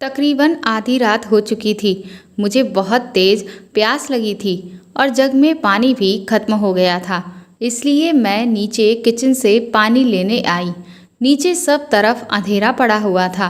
तकरीबन आधी रात हो चुकी थी। मुझे बहुत तेज प्यास लगी थी और जग में पानी भी खत्म हो गया था। इसलिए मैं नीचे किचन से पानी लेने आई। नीचे सब तरफ अंधेरा पड़ा हुआ था।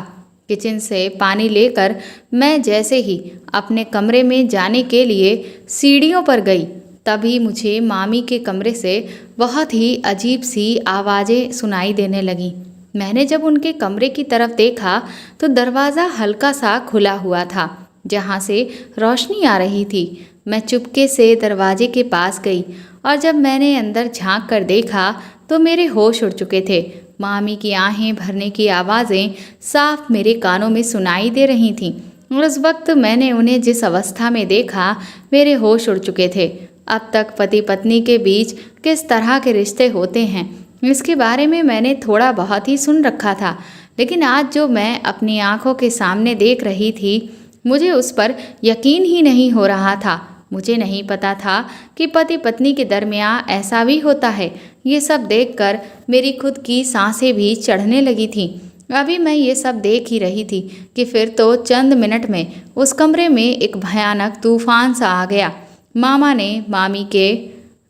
किचन से पानी लेकर मैं जैसे ही अपने कमरे में जाने के लिए सीढ़ियों पर गई, तभी मुझे मामी के कमरे से बहुत ही अजीब सी आवाज़ें सुनाई देने लगीं। मैंने जब उनके कमरे की तरफ देखा तो दरवाज़ा हल्का सा खुला हुआ था, जहाँ से रोशनी आ रही थी। मैं चुपके से दरवाजे के पास गई और जब मैंने अंदर झांक कर देखा तो मेरे होश उड़ चुके थे। मामी की आहें भरने की आवाज़ें साफ मेरे कानों में सुनाई दे रही थीं और उस वक्त मैंने उन्हें जिस अवस्था में देखा, मेरे होश उड़ चुके थे। अब तक पति पत्नी के बीच किस तरह के रिश्ते होते हैं, इसके बारे में मैंने थोड़ा बहुत ही सुन रखा था, लेकिन आज जो मैं अपनी आंखों के सामने देख रही थी, मुझे उस पर यकीन ही नहीं हो रहा था। मुझे नहीं पता था कि पति पत्नी के दरमियान ऐसा भी होता है। ये सब देखकर मेरी खुद की सांसें भी चढ़ने लगी थीं। अभी मैं ये सब देख ही रही थी कि फिर तो चंद मिनट में उस कमरे में एक भयानक तूफान सा आ गया। मामा ने मामी के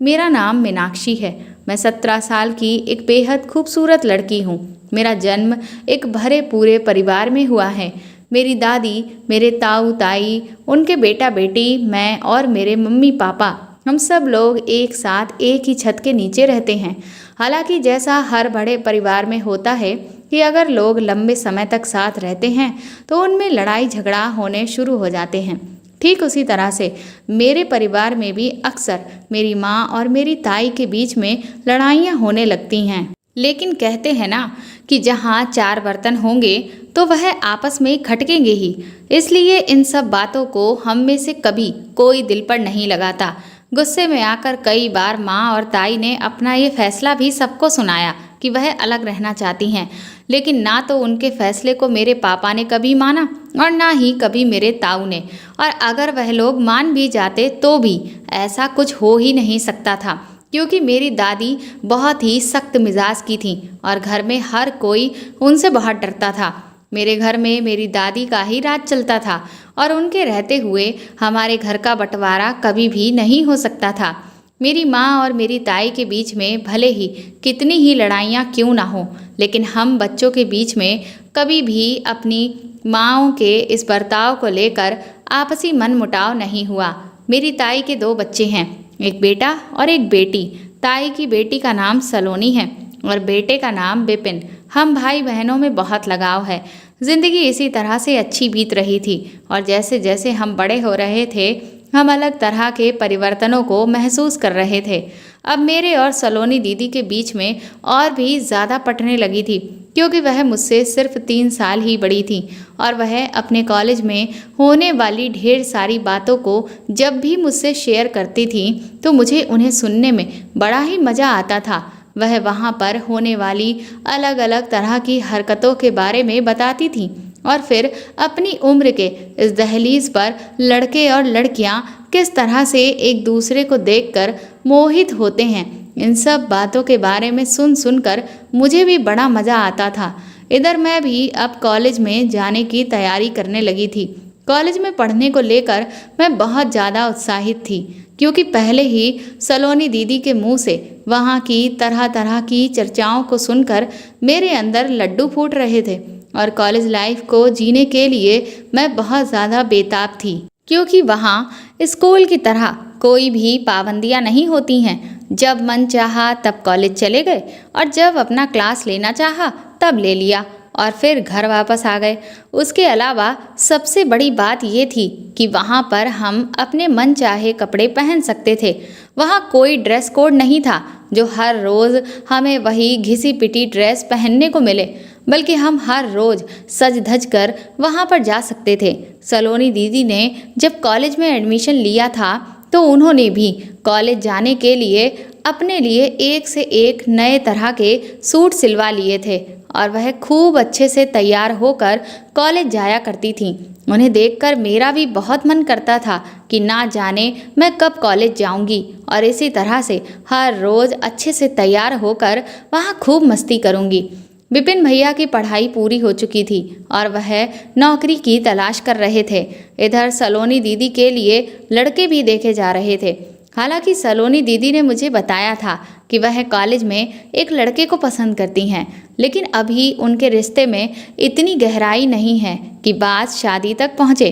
मेरा नाम मीनाक्षी है। मैं 17 साल की एक बेहद खूबसूरत लड़की हूँ। मेरा जन्म एक भरे पूरे परिवार में हुआ है। मेरी दादी, मेरे ताऊ ताई, उनके बेटा बेटी, मैं और मेरे मम्मी पापा, हम सब लोग एक साथ एक ही छत के नीचे रहते हैं। हालांकि जैसा हर बड़े परिवार में होता है कि अगर लोग लंबे समय तक साथ रहते हैं तो उनमें लड़ाई झगड़ा होने शुरू हो जाते हैं, ठीक उसी तरह से मेरे परिवार में भी अक्सर मेरी माँ और मेरी ताई के बीच में लड़ाइयाँ होने लगती हैं। लेकिन कहते हैं ना कि जहाँ 4 बर्तन होंगे तो वह आपस में खटकेंगे ही। इसलिए इन सब बातों को हम में से कभी कोई दिल पर नहीं लगाता। गुस्से में आकर कई बार माँ और ताई ने अपना ये फैसला भी सबको सुनाया कि वह अलग रहना चाहती हैं, लेकिन ना तो उनके फैसले को मेरे पापा ने कभी माना और ना ही कभी मेरे ताऊ ने। और अगर वह लोग मान भी जाते तो भी ऐसा कुछ हो ही नहीं सकता था, क्योंकि मेरी दादी बहुत ही सख्त मिजाज की थी और घर में हर कोई उनसे बहुत डरता था। मेरे घर में मेरी दादी का ही राज चलता था और उनके रहते हुए हमारे घर का बंटवारा कभी भी नहीं हो सकता था। मेरी माँ और मेरी ताई के बीच में भले ही कितनी ही लड़ाइयाँ क्यों ना हो, लेकिन हम बच्चों के बीच में कभी भी अपनी माँओं के इस बर्ताव को लेकर आपसी मनमुटाव नहीं हुआ। मेरी ताई के 2 बच्चे हैं, एक बेटा और एक बेटी। ताई की बेटी का नाम सलोनी है और बेटे का नाम बिपिन। हम भाई बहनों में बहुत लगाव है। जिंदगी इसी तरह से अच्छी बीत रही थी और जैसे जैसे हम बड़े हो रहे थे, हम अलग तरह के परिवर्तनों को महसूस कर रहे थे। अब मेरे और सलोनी दीदी के बीच में और भी ज़्यादा पटने लगी थी, क्योंकि वह मुझसे सिर्फ 3 साल ही बड़ी थी और वह अपने कॉलेज में होने वाली ढेर सारी बातों को जब भी मुझसे शेयर करती थी तो मुझे उन्हें सुनने में बड़ा ही मज़ा आता था। वह वहाँ पर होने वाली अलग अलग तरह की हरकतों के बारे में बताती थी और फिर अपनी उम्र के इस दहलीज पर लड़के और लड़कियाँ किस तरह से एक दूसरे को देखकर मोहित होते हैं, इन सब बातों के बारे में सुन सुनकर मुझे भी बड़ा मज़ा आता था। इधर मैं भी अब कॉलेज में जाने की तैयारी करने लगी थी। कॉलेज में पढ़ने को लेकर मैं बहुत ज़्यादा उत्साहित थी, क्योंकि पहले ही सलोनी दीदी के मुंह से वहाँ की तरह तरह की चर्चाओं को सुनकर मेरे अंदर लड्डू फूट रहे थे और कॉलेज लाइफ को जीने के लिए मैं बहुत ज़्यादा बेताब थी, क्योंकि वहाँ स्कूल की तरह कोई भी पाबंदियाँ नहीं होती हैं। जब मन चाहा तब कॉलेज चले गए और जब अपना क्लास लेना चाहा तब ले लिया और फिर घर वापस आ गए। उसके अलावा सबसे बड़ी बात ये थी कि वहाँ पर हम अपने मन चाहे कपड़े पहन सकते थे। वहाँ कोई ड्रेस कोड नहीं था जो हर रोज़ हमें वही घिसी पिटी ड्रेस पहनने को मिले, बल्कि हम हर रोज़ सज धज कर वहाँ पर जा सकते थे। सलोनी दीदी ने जब कॉलेज में एडमिशन लिया था तो उन्होंने भी कॉलेज जाने के लिए अपने लिए एक से एक नए तरह के सूट सिलवा लिए थे और वह खूब अच्छे से तैयार होकर कॉलेज जाया करती थी। उन्हें देखकर मेरा भी बहुत मन करता था कि ना जाने मैं कब कॉलेज जाऊंगी और इसी तरह से हर रोज़ अच्छे से तैयार होकर वहाँ खूब मस्ती करूंगी। विपिन भैया की पढ़ाई पूरी हो चुकी थी और वह नौकरी की तलाश कर रहे थे। इधर सलोनी दीदी के लिए लड़के भी देखे जा रहे थे। हालांकि सलोनी दीदी ने मुझे बताया था कि वह कॉलेज में एक लड़के को पसंद करती हैं, लेकिन अभी उनके रिश्ते में इतनी गहराई नहीं है कि बात शादी तक पहुँचे।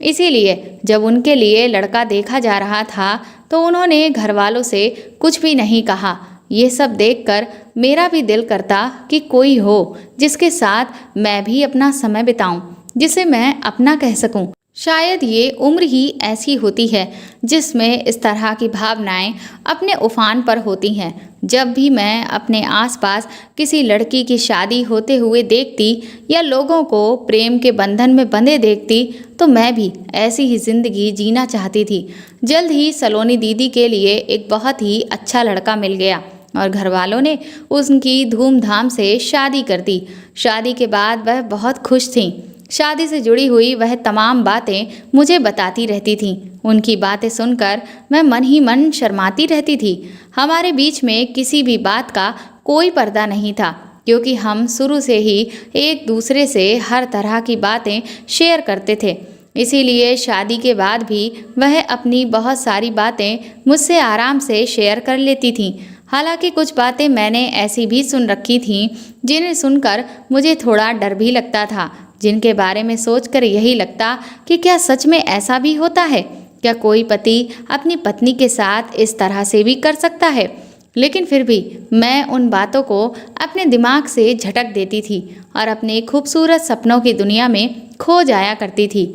इसीलिए जब उनके लिए लड़का देखा जा रहा था तो उन्होंने घर वालों से कुछ भी नहीं कहा। ये सब देखकर मेरा भी दिल करता कि कोई हो जिसके साथ मैं भी अपना समय बिताऊं, जिसे मैं अपना कह सकूं। शायद ये उम्र ही ऐसी होती है जिसमें इस तरह की भावनाएं अपने उफान पर होती हैं। जब भी मैं अपने आसपास किसी लड़की की शादी होते हुए देखती या लोगों को प्रेम के बंधन में बंधे देखती तो मैं भी ऐसी ही जिंदगी जीना चाहती थी। जल्द ही सलोनी दीदी के लिए एक बहुत ही अच्छा लड़का मिल गया और घर वालों ने उनकी धूमधाम से शादी कर दी। शादी के बाद वह बहुत खुश थीं। शादी से जुड़ी हुई वह तमाम बातें मुझे बताती रहती थीं। उनकी बातें सुनकर मैं मन ही मन शर्माती रहती थी। हमारे बीच में किसी भी बात का कोई पर्दा नहीं था, क्योंकि हम शुरू से ही एक दूसरे से हर तरह की बातें शेयर करते थे। इसीलिए शादी के बाद भी वह अपनी बहुत सारी बातें मुझसे आराम से शेयर कर लेती थीं। हालांकि कुछ बातें मैंने ऐसी भी सुन रखी थीं जिन्हें सुनकर मुझे थोड़ा डर भी लगता था, जिनके बारे में सोचकर यही लगता कि क्या सच में ऐसा भी होता है? क्या कोई पति अपनी पत्नी के साथ इस तरह से भी कर सकता है? लेकिन फिर भी मैं उन बातों को अपने दिमाग से झटक देती थी और अपने खूबसूरत सपनों की दुनिया में खो जाया करती थी।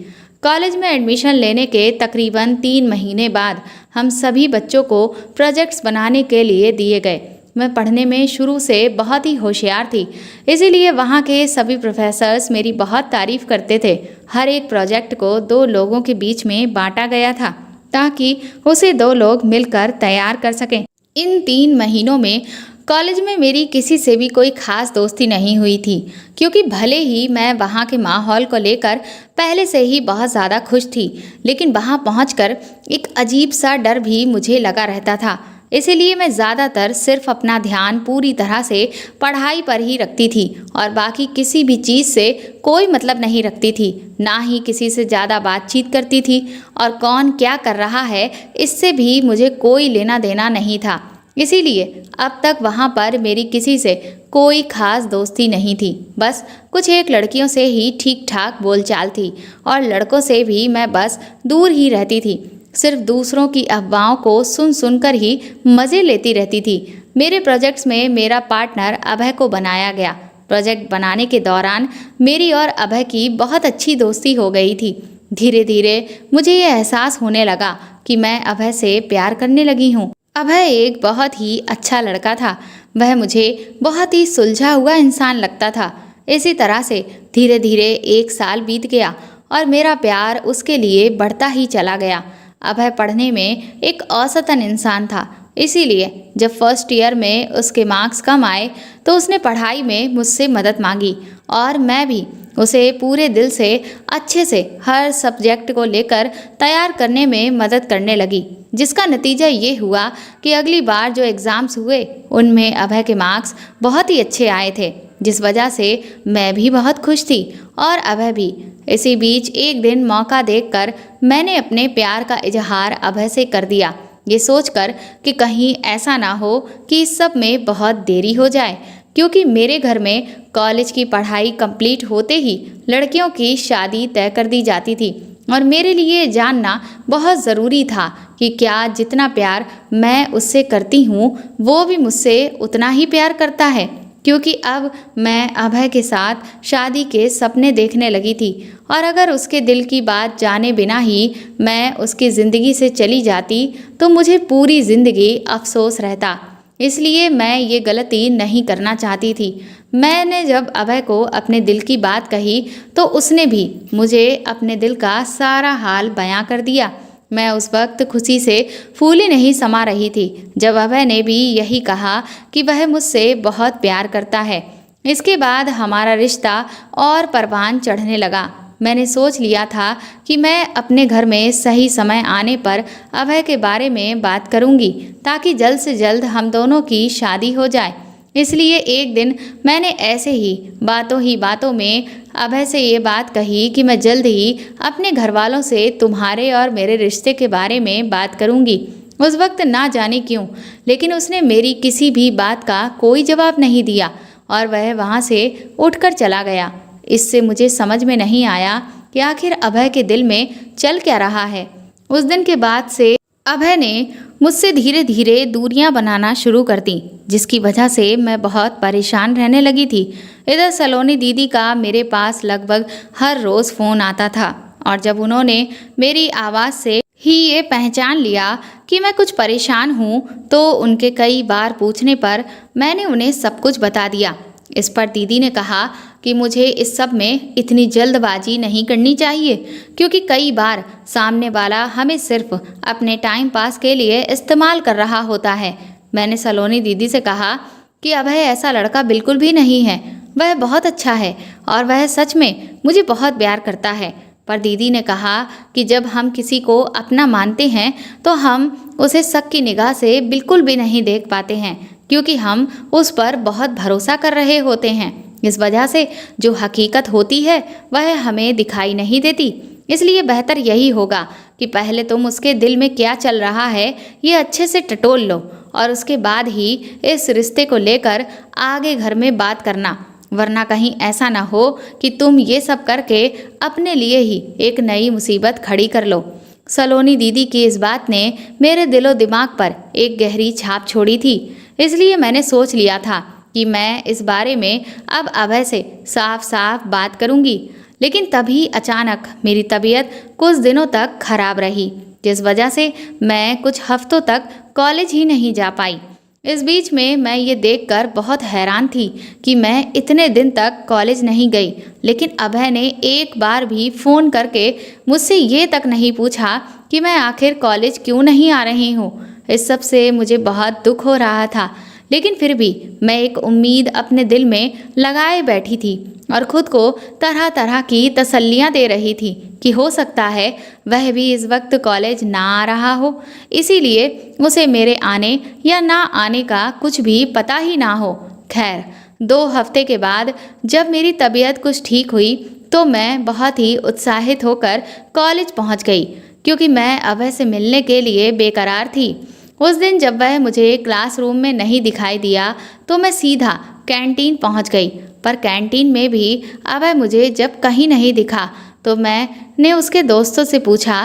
कॉलेज में एडमिशन लेने के तकरीबन 3 महीने बाद हम सभी बच्चों को प्रोजेक्ट्स बनाने के लिए दिए गए। मैं पढ़ने में शुरू से बहुत ही होशियार थी, इसीलिए वहाँ के सभी प्रोफेसर्स मेरी बहुत तारीफ करते थे। हर एक प्रोजेक्ट को 2 लोगों के बीच में बांटा गया था ताकि उसे 2 लोग मिलकर तैयार कर सकें। इन 3 महीनों में कॉलेज में मेरी किसी से भी कोई खास दोस्ती नहीं हुई थी, क्योंकि भले ही मैं वहाँ के माहौल को लेकर पहले से ही बहुत ज़्यादा खुश थी, लेकिन वहाँ पहुँचकर एक अजीब सा डर भी मुझे लगा रहता था। इसीलिए मैं ज़्यादातर सिर्फ अपना ध्यान पूरी तरह से पढ़ाई पर ही रखती थी और बाकी किसी भी चीज़ से कोई मतलब नहीं रखती थी। ना ही किसी से ज़्यादा बातचीत करती थी और कौन क्या कर रहा है इससे भी मुझे कोई लेना देना नहीं था। इसीलिए अब तक वहाँ पर मेरी किसी से कोई खास दोस्ती नहीं थी। बस कुछ एक लड़कियों से ही ठीक ठाक बोलचाल थी और लड़कों से भी मैं बस दूर ही रहती थी। सिर्फ दूसरों की अफवाहों को सुन सुनकर ही मज़े लेती रहती थी। मेरे प्रोजेक्ट्स में मेरा पार्टनर अभय को बनाया गया। प्रोजेक्ट बनाने के दौरान मेरी और अभय की बहुत अच्छी दोस्ती हो गई थी। धीरे धीरे मुझे ये एहसास होने लगा कि मैं अभय से प्यार करने लगी हूँ। अभय एक बहुत ही अच्छा लड़का था। वह मुझे बहुत ही सुलझा हुआ इंसान लगता था। इसी तरह से धीरे धीरे 1 साल बीत गया और मेरा प्यार उसके लिए बढ़ता ही चला गया। अभय पढ़ने में एक औसतन इंसान था, इसीलिए जब फर्स्ट ईयर में उसके मार्क्स कम आए तो उसने पढ़ाई में मुझसे मदद मांगी और मैं भी उसे पूरे दिल से अच्छे से हर सब्जेक्ट को लेकर तैयार करने में मदद करने लगी, जिसका नतीजा ये हुआ कि अगली बार जो एग्ज़ाम्स हुए उनमें अभय के मार्क्स बहुत ही अच्छे आए थे, जिस वजह से मैं भी बहुत खुश थी और अभय भी। इसी बीच एक दिन मौका देखकर मैंने अपने प्यार का इजहार अभय से कर दिया, ये सोचकर कि कहीं ऐसा ना हो कि इस सब में बहुत देरी हो जाए, क्योंकि मेरे घर में कॉलेज की पढ़ाई कंप्लीट होते ही लड़कियों की शादी तय कर दी जाती थी और मेरे लिए जानना बहुत ज़रूरी था कि क्या जितना प्यार मैं उससे करती हूँ वो भी मुझसे उतना ही प्यार करता है, क्योंकि अब मैं अभय के साथ शादी के सपने देखने लगी थी और अगर उसके दिल की बात जाने बिना ही मैं उसकी ज़िंदगी से चली जाती तो मुझे पूरी ज़िंदगी अफसोस रहता। इसलिए मैं ये गलती नहीं करना चाहती थी। मैंने जब अभय को अपने दिल की बात कही तो उसने भी मुझे अपने दिल का सारा हाल बयां कर दिया। मैं उस वक्त खुशी से फूली नहीं समा रही थी जब अभय ने भी यही कहा कि वह मुझसे बहुत प्यार करता है। इसके बाद हमारा रिश्ता और परवान चढ़ने लगा। मैंने सोच लिया था कि मैं अपने घर में सही समय आने पर अभय के बारे में बात करूंगी ताकि जल्द से जल्द हम दोनों की शादी हो जाए। इसलिए एक दिन मैंने ऐसे ही बातों में अभय से ये बात कही कि मैं जल्द ही अपने घर वालों से तुम्हारे और मेरे रिश्ते के बारे में बात करूंगी। उस वक्त ना जाने क्यों, लेकिन उसने मेरी किसी भी बात का कोई जवाब नहीं दिया और वह वहाँ से उठकर चला गया। इससे मुझे समझ में नहीं आया कि आखिर अभय के दिल में चल क्या रहा है। उस दिन के बाद से अभय ने मुझसे धीरे धीरे दूरियां बनाना शुरू कर दी, जिसकी वजह से मैं बहुत परेशान रहने लगी थी। इधर सलोनी दीदी का मेरे पास लगभग हर रोज़ फ़ोन आता था और जब उन्होंने मेरी आवाज़ से ही ये पहचान लिया कि मैं कुछ परेशान हूँ तो उनके कई बार पूछने पर मैंने उन्हें सब कुछ बता दिया। इस पर दीदी ने कहा कि मुझे इस सब में इतनी जल्दबाजी नहीं करनी चाहिए, क्योंकि कई बार सामने वाला हमें सिर्फ अपने टाइम पास के लिए इस्तेमाल कर रहा होता है। मैंने सलोनी दीदी से कहा कि अभय ऐसा लड़का बिल्कुल भी नहीं है, वह बहुत अच्छा है और वह सच में मुझे बहुत प्यार करता है। पर दीदी ने कहा कि जब हम किसी को अपना मानते हैं तो हम उसे शक की निगाह से बिल्कुल भी नहीं देख पाते हैं, क्योंकि हम उस पर बहुत भरोसा कर रहे होते हैं। इस वजह से जो हकीकत होती है वह हमें दिखाई नहीं देती। इसलिए बेहतर यही होगा कि पहले तुम उसके दिल में क्या चल रहा है ये अच्छे से टटोल लो और उसके बाद ही इस रिश्ते को लेकर आगे घर में बात करना, वरना कहीं ऐसा ना हो कि तुम ये सब करके अपने लिए ही एक नई मुसीबत खड़ी कर लो। सलोनी दीदी की इस बात ने मेरे दिलो दिमाग पर एक गहरी छाप छोड़ी थी। इसलिए मैंने सोच लिया था कि मैं इस बारे में अब अभय से साफ साफ बात करूंगी। लेकिन तभी अचानक मेरी तबीयत कुछ दिनों तक खराब रही, जिस वजह से मैं कुछ हफ्तों तक कॉलेज ही नहीं जा पाई। इस बीच में मैं ये देखकर बहुत हैरान थी कि मैं इतने दिन तक कॉलेज नहीं गई, लेकिन अभय ने एक बार भी फ़ोन करके मुझसे ये तक नहीं पूछा कि मैं आखिर कॉलेज क्यों नहीं आ रही हूँ। इस सब से मुझे बहुत दुख हो रहा था, लेकिन फिर भी मैं एक उम्मीद अपने दिल में लगाए बैठी थी और ख़ुद को तरह तरह की तसल्लियाँ दे रही थी कि हो सकता है वह भी इस वक्त कॉलेज ना आ रहा हो, इसीलिए उसे मेरे आने या ना आने का कुछ भी पता ही ना हो। खैर 2 हफ्ते के बाद जब मेरी तबीयत कुछ ठीक हुई तो मैं बहुत ही उत्साहित होकर कॉलेज पहुंच गई, क्योंकि मैं अभय से मिलने के लिए बेकरार थी। उस दिन जब वह मुझे क्लासरूम में नहीं दिखाई दिया तो मैं सीधा कैंटीन पहुंच गई, पर कैंटीन में भी अभय मुझे जब कहीं नहीं दिखा तो मैंने उसके दोस्तों से पूछा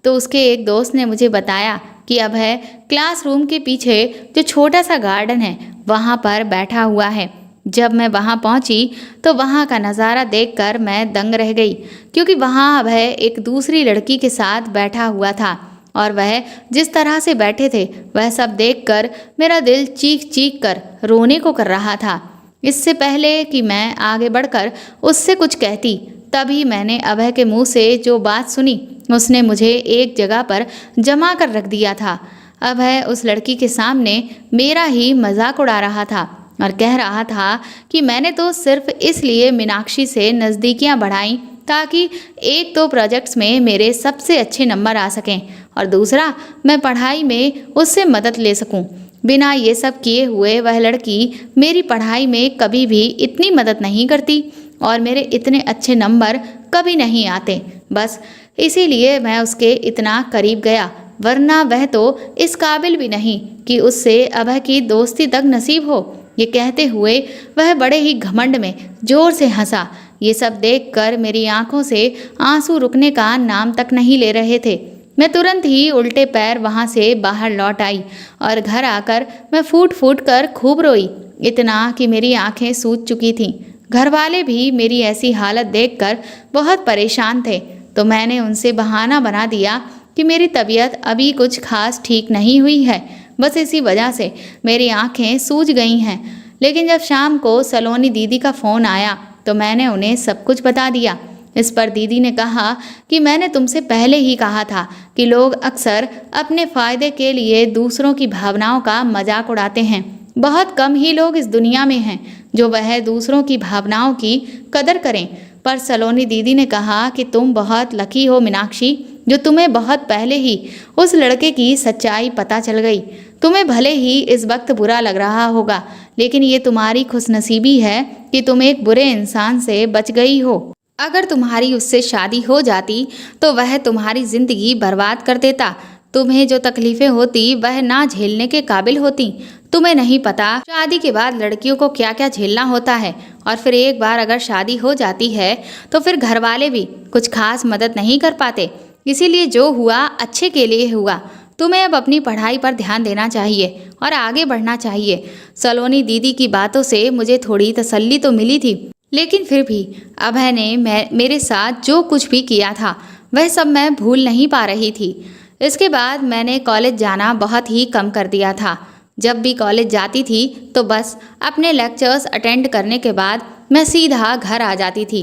तो उसके एक दोस्त ने मुझे बताया कि अभय क्लासरूम के पीछे जो छोटा सा गार्डन है वहाँ पर बैठा हुआ है। जब मैं वहाँ पहुँची तो वहाँ का नज़ारा देखकर मैं दंग रह गई, क्योंकि वहाँ अभय एक दूसरी लड़की के साथ बैठा हुआ था और वह जिस तरह से बैठे थे वह सब देखकर मेरा दिल चीख चीख कर रोने को कर रहा था। इससे पहले कि मैं आगे बढ़कर उससे कुछ कहती, तभी मैंने अभय के मुंह से जो बात सुनी उसने मुझे एक जगह पर जमा कर रख दिया था। अभय उस लड़की के सामने मेरा ही मजाक उड़ा रहा था और कह रहा था कि मैंने तो सिर्फ इसलिए मीनाक्षी से नज़दीकियां बढ़ाई ताकि 1-2 प्रोजेक्ट्स में मेरे सबसे अच्छे नंबर आ सकें और दूसरा मैं पढ़ाई में उससे मदद ले सकूं। बिना ये सब किए हुए वह लड़की मेरी पढ़ाई में कभी भी इतनी मदद नहीं करती और मेरे इतने अच्छे नंबर कभी नहीं आते। बस इसीलिए मैं उसके इतना करीब गया, वरना वह तो इस काबिल भी नहीं कि उससे अभय की दोस्ती तक नसीब हो। ये कहते हुए वह बड़े ही घमंड में जोर से हंसा। ये सब देखकर मेरी आंखों से आंसू रुकने का नाम तक नहीं ले रहे थे। मैं तुरंत ही उल्टे पैर वहाँ से बाहर लौट आई और घर आकर मैं फूट फूट कर खूब रोई, इतना कि मेरी आंखें सूज चुकी थीं। घर वाले भी मेरी ऐसी हालत देखकर बहुत परेशान थे, तो मैंने उनसे बहाना बना दिया कि मेरी तबीयत अभी कुछ खास ठीक नहीं हुई है, बस इसी वजह से मेरी आंखें सूज गई हैं। लेकिन जब शाम को सलोनी दीदी का फ़ोन आया तो मैंने उन्हें सब कुछ बता दिया। इस पर दीदी ने कहा कि मैंने तुमसे पहले ही कहा था कि लोग अक्सर अपने फ़ायदे के लिए दूसरों की भावनाओं का मजाक उड़ाते हैं। बहुत कम ही लोग इस दुनिया में हैं जो वह दूसरों की भावनाओं की कदर करें। पर सलोनी दीदी ने कहा कि तुम बहुत लकी हो मीनाक्षी, जो तुम्हें बहुत पहले ही उस लड़के की सच्चाई पता चल गई। तुम्हें भले ही इस वक्त बुरा लग रहा होगा, लेकिन ये तुम्हारी खुशनसीबी है कि तुम एक बुरे इंसान से बच गई हो। अगर तुम्हारी उससे शादी हो जाती तो वह तुम्हारी ज़िंदगी बर्बाद कर देता। तुम्हें जो तकलीफ़ें होती वह ना झेलने के काबिल होती। तुम्हें नहीं पता शादी के बाद लड़कियों को क्या क्या झेलना होता है, और फिर एक बार अगर शादी हो जाती है तो फिर घर वाले भी कुछ खास मदद नहीं कर पाते। इसीलिए जो हुआ अच्छे के लिए हुआ। तुम्हें अब अपनी पढ़ाई पर ध्यान देना चाहिए और आगे बढ़ना चाहिए। सलोनी दीदी की बातों से मुझे थोड़ी तसल्ली तो मिली थी, लेकिन फिर भी अभय ने मेरे साथ जो कुछ भी किया था वह सब मैं भूल नहीं पा रही थी। इसके बाद मैंने कॉलेज जाना बहुत ही कम कर दिया था। जब भी कॉलेज जाती थी तो बस अपने लेक्चर्स अटेंड करने के बाद मैं सीधा घर आ जाती थी।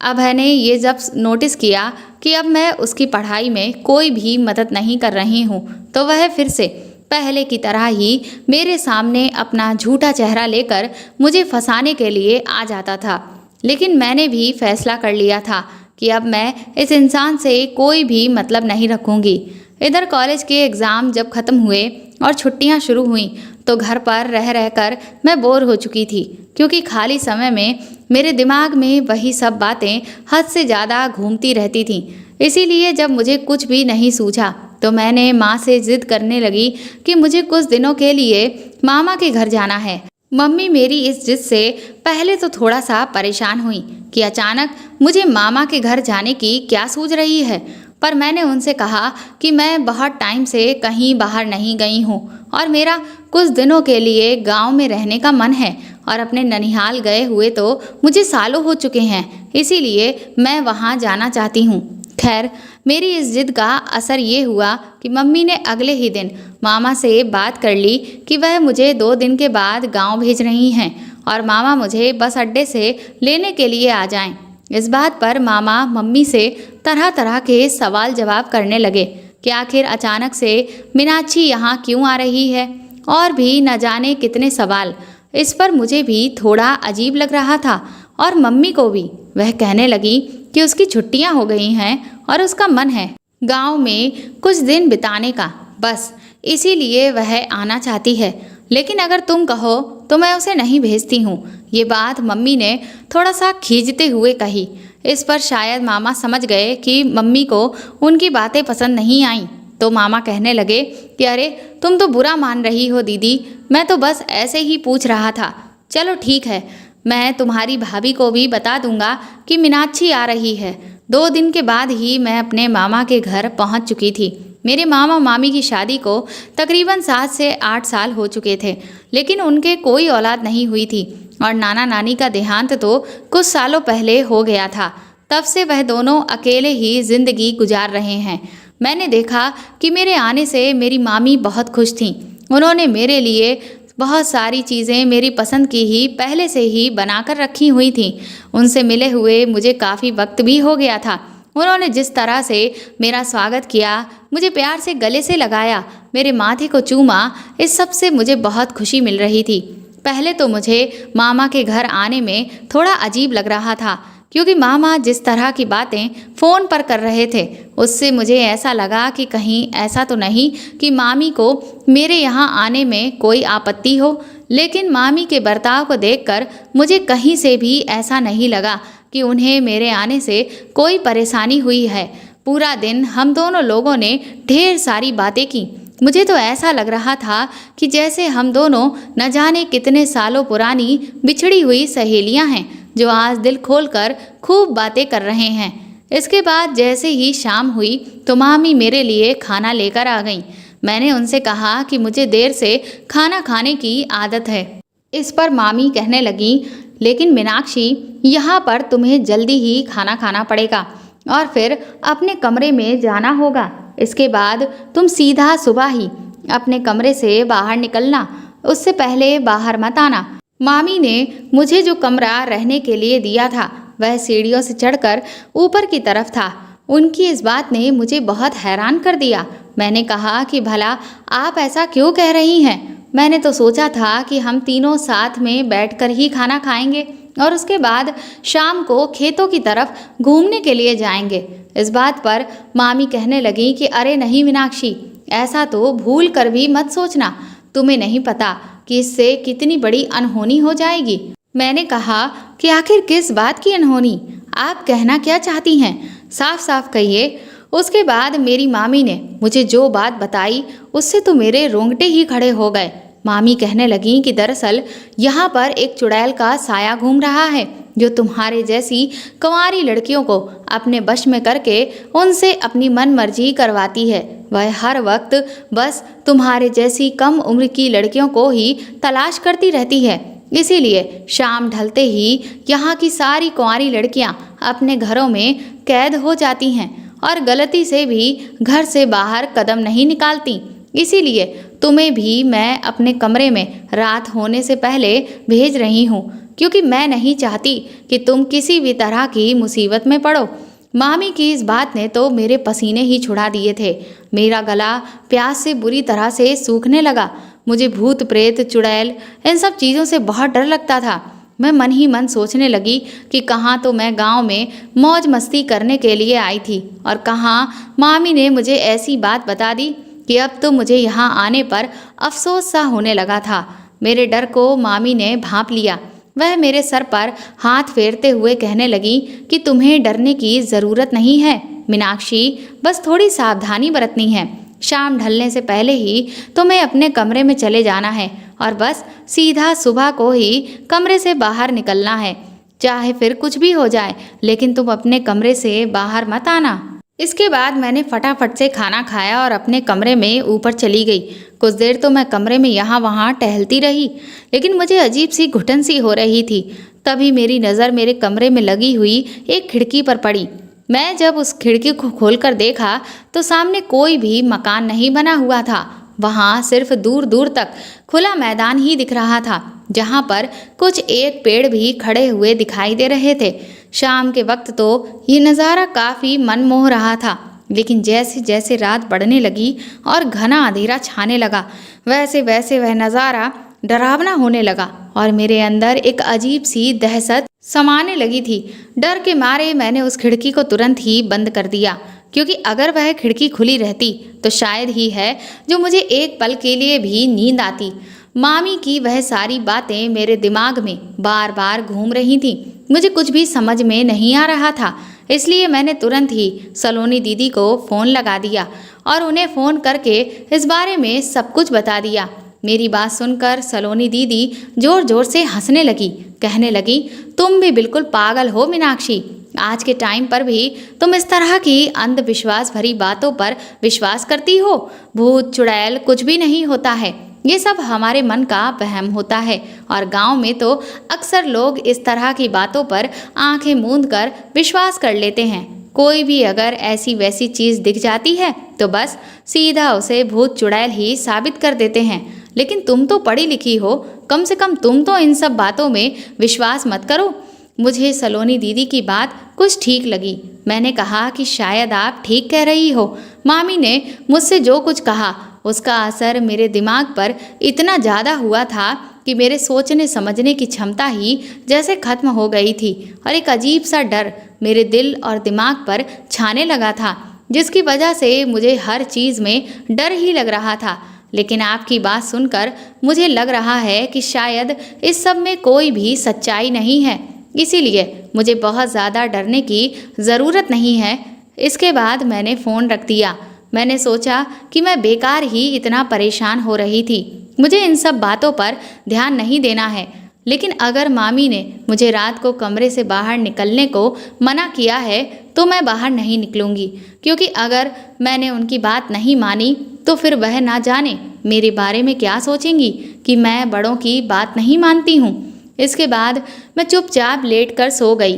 अभय ने ये जब नोटिस किया कि अब मैं उसकी पढ़ाई में कोई भी मदद नहीं कर रही हूँ तो वह फिर से पहले की तरह ही मेरे सामने अपना झूठा चेहरा लेकर मुझे फंसाने के लिए आ जाता था। लेकिन मैंने भी फैसला कर लिया था कि अब मैं इस इंसान से कोई भी मतलब नहीं रखूँगी। इधर कॉलेज के एग्ज़ाम जब ख़त्म हुए और छुट्टियां शुरू हुईं तो घर पर रह रहकर मैं बोर हो चुकी थी, क्योंकि खाली समय में मेरे दिमाग में वही सब बातें हद से ज़्यादा घूमती रहती थीं। इसीलिए जब मुझे कुछ भी नहीं सूझा तो मैंने माँ से ज़िद करने लगी कि मुझे कुछ दिनों के लिए मामा के घर जाना है। मम्मी मेरी इस जिद से पहले तो थोड़ा सा परेशान हुई कि अचानक मुझे मामा के घर जाने की क्या सूझ रही है, पर मैंने उनसे कहा कि मैं बहुत टाइम से कहीं बाहर नहीं गई हूँ और मेरा कुछ दिनों के लिए गांव में रहने का मन है, और अपने ननिहाल गए हुए तो मुझे सालों हो चुके हैं, इसीलिए मैं वहाँ जाना चाहती हूँ। खैर, मेरी इस जिद का असर ये हुआ कि मम्मी ने अगले ही दिन मामा से बात कर ली कि वह मुझे 2 दिन के बाद गांव भेज रही हैं और मामा मुझे बस अड्डे से लेने के लिए आ जाएं। इस बात पर मामा मम्मी से तरह तरह के सवाल जवाब करने लगे कि आखिर अचानक से मीनाक्षी यहाँ क्यों आ रही है, और भी न जाने कितने सवाल। इस पर मुझे भी थोड़ा अजीब लग रहा था और मम्मी को भी। वह कहने लगी कि उसकी छुट्टियाँ हो गई हैं और उसका मन है गांव में कुछ दिन बिताने का, बस इसीलिए वह आना चाहती है। लेकिन अगर तुम कहो तो मैं उसे नहीं भेजती हूँ। ये बात मम्मी ने थोड़ा सा खींचते हुए कही। इस पर शायद मामा समझ गए कि मम्मी को उनकी बातें पसंद नहीं आईं, तो मामा कहने लगे कि अरे तुम तो बुरा मान रही हो दीदी, मैं तो बस ऐसे ही पूछ रहा था। चलो ठीक है, मैं तुम्हारी भाभी को भी बता दूंगा कि मीनाक्षी आ रही है। 2 दिन के बाद ही मैं अपने मामा के घर पहुंच चुकी थी। मेरे मामा मामी की शादी को तकरीबन 7 से 8 साल हो चुके थे, लेकिन उनके कोई औलाद नहीं हुई थी और नाना नानी का देहांत तो कुछ सालों पहले हो गया था। तब से वह दोनों अकेले ही जिंदगी गुजार रहे हैं। मैंने देखा कि मेरे आने से मेरी मामी बहुत खुश थीं। उन्होंने मेरे लिए बहुत सारी चीज़ें मेरी पसंद की ही पहले से ही बनाकर रखी हुई थीं। उनसे मिले हुए मुझे काफ़ी वक्त भी हो गया था। उन्होंने जिस तरह से मेरा स्वागत किया, मुझे प्यार से गले से लगाया, मेरे माथे को चूमा, इस सब से मुझे बहुत खुशी मिल रही थी। पहले तो मुझे मामा के घर आने में थोड़ा अजीब लग रहा था, क्योंकि मामा जिस तरह की बातें फ़ोन पर कर रहे थे उससे मुझे ऐसा लगा कि कहीं ऐसा तो नहीं कि मामी को मेरे यहाँ आने में कोई आपत्ति हो। लेकिन मामी के बर्ताव को देखकर मुझे कहीं से भी ऐसा नहीं लगा कि उन्हें मेरे आने से कोई परेशानी हुई है। पूरा दिन हम दोनों लोगों ने ढेर सारी बातें की। मुझे तो ऐसा लग रहा था कि जैसे हम दोनों न जाने कितने सालों पुरानी बिछड़ी हुई सहेलियां हैं जो आज दिल खोलकर खूब बातें कर रहे हैं। इसके बाद जैसे ही शाम हुई तो मामी मेरे लिए खाना लेकर आ गईं। मैंने उनसे कहा कि मुझे देर से खाना खाने की आदत है। इस पर मामी कहने लगी, लेकिन मीनाक्षी, यहाँ पर तुम्हें जल्दी ही खाना खाना पड़ेगा और फिर अपने कमरे में जाना होगा। इसके बाद तुम सीधा सुबह ही अपने कमरे से बाहर निकलना, उससे पहले बाहर मत आना। मामी ने मुझे जो कमरा रहने के लिए दिया था वह सीढ़ियों से चढ़कर ऊपर की तरफ था। उनकी इस बात ने मुझे बहुत हैरान कर दिया। मैंने कहा कि भला आप ऐसा क्यों कह रही हैं? मैंने तो सोचा था कि हम तीनों साथ में बैठकर ही खाना खाएंगे और उसके बाद शाम को खेतों की तरफ घूमने के लिए जाएंगे। इस बात पर मामी कहने लगी कि अरे नहीं मीनाक्षी, ऐसा तो भूल कर भी मत सोचना। तुम्हें नहीं पता कि इससे कितनी बड़ी अनहोनी हो जाएगी। मैंने कहा कि आखिर किस बात की अनहोनी? आप कहना क्या चाहती हैं? साफ साफ कहिए। उसके बाद मेरी मामी ने मुझे जो बात बताई उससे तो मेरे रोंगटे ही खड़े हो गए। मामी कहने लगी कि दरअसल यहाँ पर एक चुड़ैल का साया घूम रहा है जो तुम्हारे जैसी कुंवारी लड़कियों को अपने वश में करके उनसे अपनी मन मर्जी करवाती है। वह हर वक्त बस तुम्हारे जैसी कम उम्र की लड़कियों को ही तलाश करती रहती है। इसीलिए शाम ढलते ही यहाँ की सारी कुंवारी लड़कियाँ अपने घरों में कैद हो जाती हैं और गलती से भी घर से बाहर कदम नहीं निकालती। इसीलिए तुम्हें भी मैं अपने कमरे में रात होने से पहले भेज रही हूँ, क्योंकि मैं नहीं चाहती कि तुम किसी भी तरह की मुसीबत में पड़ो। मामी की इस बात ने तो मेरे पसीने ही छुड़ा दिए थे। मेरा गला प्यास से बुरी तरह से सूखने लगा। मुझे भूत प्रेत चुड़ैल इन सब चीज़ों से बहुत डर लगता था। मैं मन ही मन सोचने लगी कि कहाँ तो मैं गांव में मौज मस्ती करने के लिए आई थी और कहाँ मामी ने मुझे ऐसी बात बता दी कि अब तो मुझे यहाँ आने पर अफसोस सा होने लगा था। मेरे डर को मामी ने भांप लिया। वह मेरे सर पर हाथ फेरते हुए कहने लगी कि तुम्हें डरने की ज़रूरत नहीं है मीनाक्षी, बस थोड़ी सावधानी बरतनी है। शाम ढलने से पहले ही तुम्हें अपने कमरे में चले जाना है और बस सीधा सुबह को ही कमरे से बाहर निकलना है। चाहे फिर कुछ भी हो जाए, लेकिन तुम अपने कमरे से बाहर मत आना। इसके बाद मैंने फटाफट से खाना खाया और अपने कमरे में ऊपर चली गई। कुछ देर तो मैं कमरे में यहाँ वहाँ टहलती रही, लेकिन मुझे अजीब सी घुटन सी हो रही थी। तभी मेरी नज़र मेरे कमरे में लगी हुई एक खिड़की पर पड़ी। मैं जब उस खिड़की को खोलकर देखा तो सामने कोई भी मकान नहीं बना हुआ था। वहाँ सिर्फ दूर दूर तक खुला मैदान ही दिख रहा था, जहाँ पर कुछ एक पेड़ भी खड़े हुए दिखाई दे रहे थे। शाम के वक्त तो ये नज़ारा काफ़ी मनमोह रहा था, लेकिन जैसे जैसे रात बढ़ने लगी और घना अंधेरा छाने लगा, वैसे वैसे वह नज़ारा डरावना होने लगा और मेरे अंदर एक अजीब सी दहशत समाने लगी थी। डर के मारे मैंने उस खिड़की को तुरंत ही बंद कर दिया, क्योंकि अगर वह खिड़की खुली रहती तो शायद ही है जो मुझे एक पल के लिए भी नींद आती। मामी की वह सारी बातें मेरे दिमाग में बार बार घूम रही थीं। मुझे कुछ भी समझ में नहीं आ रहा था, इसलिए मैंने तुरंत ही सलोनी दीदी को फ़ोन लगा दिया और उन्हें फ़ोन करके इस बारे में सब कुछ बता दिया। मेरी बात सुनकर सलोनी दीदी जोर जोर से हंसने लगी। कहने लगी, तुम भी बिल्कुल पागल हो मीनाक्षी। आज के टाइम पर भी तुम इस तरह की अंधविश्वास भरी बातों पर विश्वास करती हो। भूत चुड़ैल कुछ भी नहीं होता है, ये सब हमारे मन का वहम होता है। और गांव में तो अक्सर लोग इस तरह की बातों पर आंखें मूंद कर विश्वास कर लेते हैं। कोई भी अगर ऐसी वैसी चीज़ दिख जाती है तो बस सीधा उसे भूत चुड़ैल ही साबित कर देते हैं। लेकिन तुम तो पढ़ी लिखी हो, कम से कम तुम तो इन सब बातों में विश्वास मत करो। मुझे सलोनी दीदी की बात कुछ ठीक लगी। मैंने कहा कि शायद आप ठीक कह रही हो। मामी ने मुझसे जो कुछ कहा उसका असर मेरे दिमाग पर इतना ज़्यादा हुआ था कि मेरे सोचने समझने की क्षमता ही जैसे खत्म हो गई थी और एक अजीब सा डर मेरे दिल और दिमाग पर छाने लगा था, जिसकी वजह से मुझे हर चीज़ में डर ही लग रहा था। लेकिन आपकी बात सुनकर मुझे लग रहा है कि शायद इस सब में कोई भी सच्चाई नहीं है, इसीलिए मुझे बहुत ज़्यादा डरने की ज़रूरत नहीं है। इसके बाद मैंने फ़ोन रख दिया। मैंने सोचा कि मैं बेकार ही इतना परेशान हो रही थी, मुझे इन सब बातों पर ध्यान नहीं देना है। लेकिन अगर मामी ने मुझे रात को कमरे से बाहर निकलने को मना किया है तो मैं बाहर नहीं निकलूँगी, क्योंकि अगर मैंने उनकी बात नहीं मानी तो फिर वह ना जाने मेरे बारे में क्या सोचेंगी कि मैं बड़ों की बात नहीं मानती हूँ। इसके बाद मैं चुपचाप लेटकर सो गई।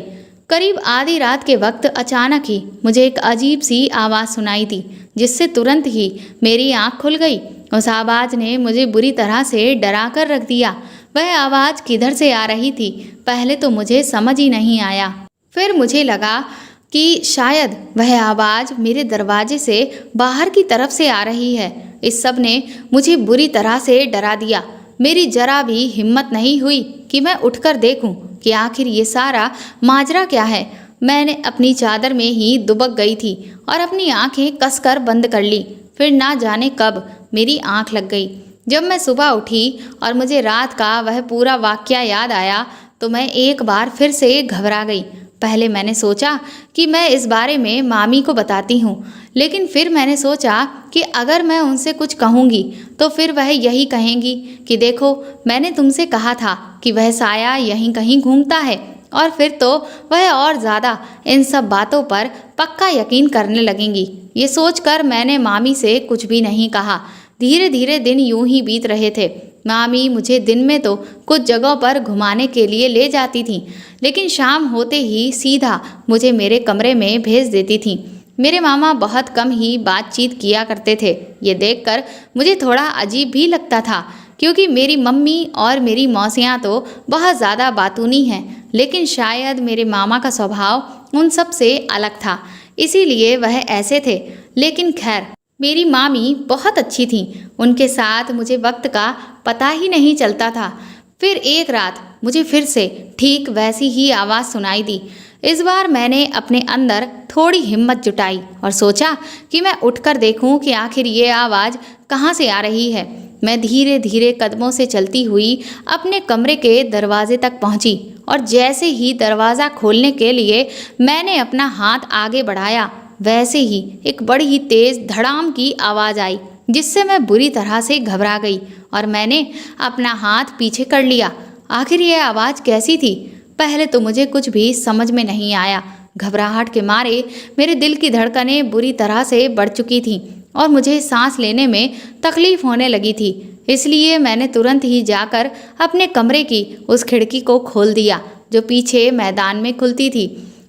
करीब आधी रात के वक्त अचानक ही मुझे एक अजीब सी आवाज़ सुनाई दी, जिससे तुरंत ही मेरी आँख खुल गई। उस आवाज़ ने मुझे बुरी तरह से डरा कर रख दिया। वह आवाज़ किधर से आ रही थी पहले तो मुझे समझ ही नहीं आया। फिर मुझे लगा कि शायद वह आवाज़ मेरे दरवाजे से बाहर की तरफ से आ रही है। इस सब ने मुझे बुरी तरह से डरा दिया। मेरी जरा भी हिम्मत नहीं हुई कि मैं उठकर देखूं कि आखिर ये सारा माजरा क्या है। मैंने अपनी चादर में ही दुबक गई थी और अपनी आंखें कसकर बंद कर ली। फिर ना जाने कब मेरी आंख लग गई। जब मैं सुबह उठी और मुझे रात का वह पूरा वाकया याद आया तो मैं एक बार फिर से घबरा गई। पहले मैंने सोचा कि मैं इस बारे में मामी को बताती हूँ, लेकिन फिर मैंने सोचा कि अगर मैं उनसे कुछ कहूँगी तो फिर वह यही कहेंगी कि देखो, मैंने तुमसे कहा था कि वह साया यहीं कहीं घूमता है, और फिर तो वह और ज़्यादा इन सब बातों पर पक्का यकीन करने लगेंगी। ये सोचकर मैंने मामी से कुछ भी नहीं कहा। धीरे धीरे दिन यूं ही बीत रहे थे। मामी मुझे दिन में तो कुछ जगहों पर घुमाने के लिए ले जाती थीं, लेकिन शाम होते ही सीधा मुझे मेरे कमरे में भेज देती थीं। मेरे मामा बहुत कम ही बातचीत किया करते थे। ये देखकर मुझे थोड़ा अजीब भी लगता था, क्योंकि मेरी मम्मी और मेरी मौसियाँ तो बहुत ज़्यादा बातूनी हैं, लेकिन शायद मेरे मामा का स्वभाव उन सब से अलग था, इसीलिए वह ऐसे थे। लेकिन खैर, मेरी मामी बहुत अच्छी थीं। उनके साथ मुझे वक्त का पता ही नहीं चलता था। फिर एक रात मुझे फिर से ठीक वैसी ही आवाज़ सुनाई दी। इस बार मैंने अपने अंदर थोड़ी हिम्मत जुटाई और सोचा कि मैं उठकर देखूं कि आखिर ये आवाज़ कहाँ से आ रही है। मैं धीरे धीरे कदमों से चलती हुई अपने कमरे के दरवाजे तक पहुंची, और जैसे ही दरवाज़ा खोलने के लिए मैंने अपना हाथ आगे बढ़ाया, वैसे ही एक बड़ी ही तेज़ धड़ाम की आवाज़ आई, जिससे मैं बुरी तरह से घबरा गई और मैंने अपना हाथ पीछे कर लिया। आखिर ये आवाज़ कैसी थी? पहले तो मुझे कुछ भी समझ में नहीं आया। घबराहट के मारे मेरे दिल की धड़कनें बुरी तरह से बढ़ चुकी थीं और मुझे सांस लेने में तकलीफ होने लगी थी। इसलिए मैंने तुरंत ही जाकर अपने कमरे की उस खिड़की को खोल दिया जो पीछे मैदान में खुलती थी।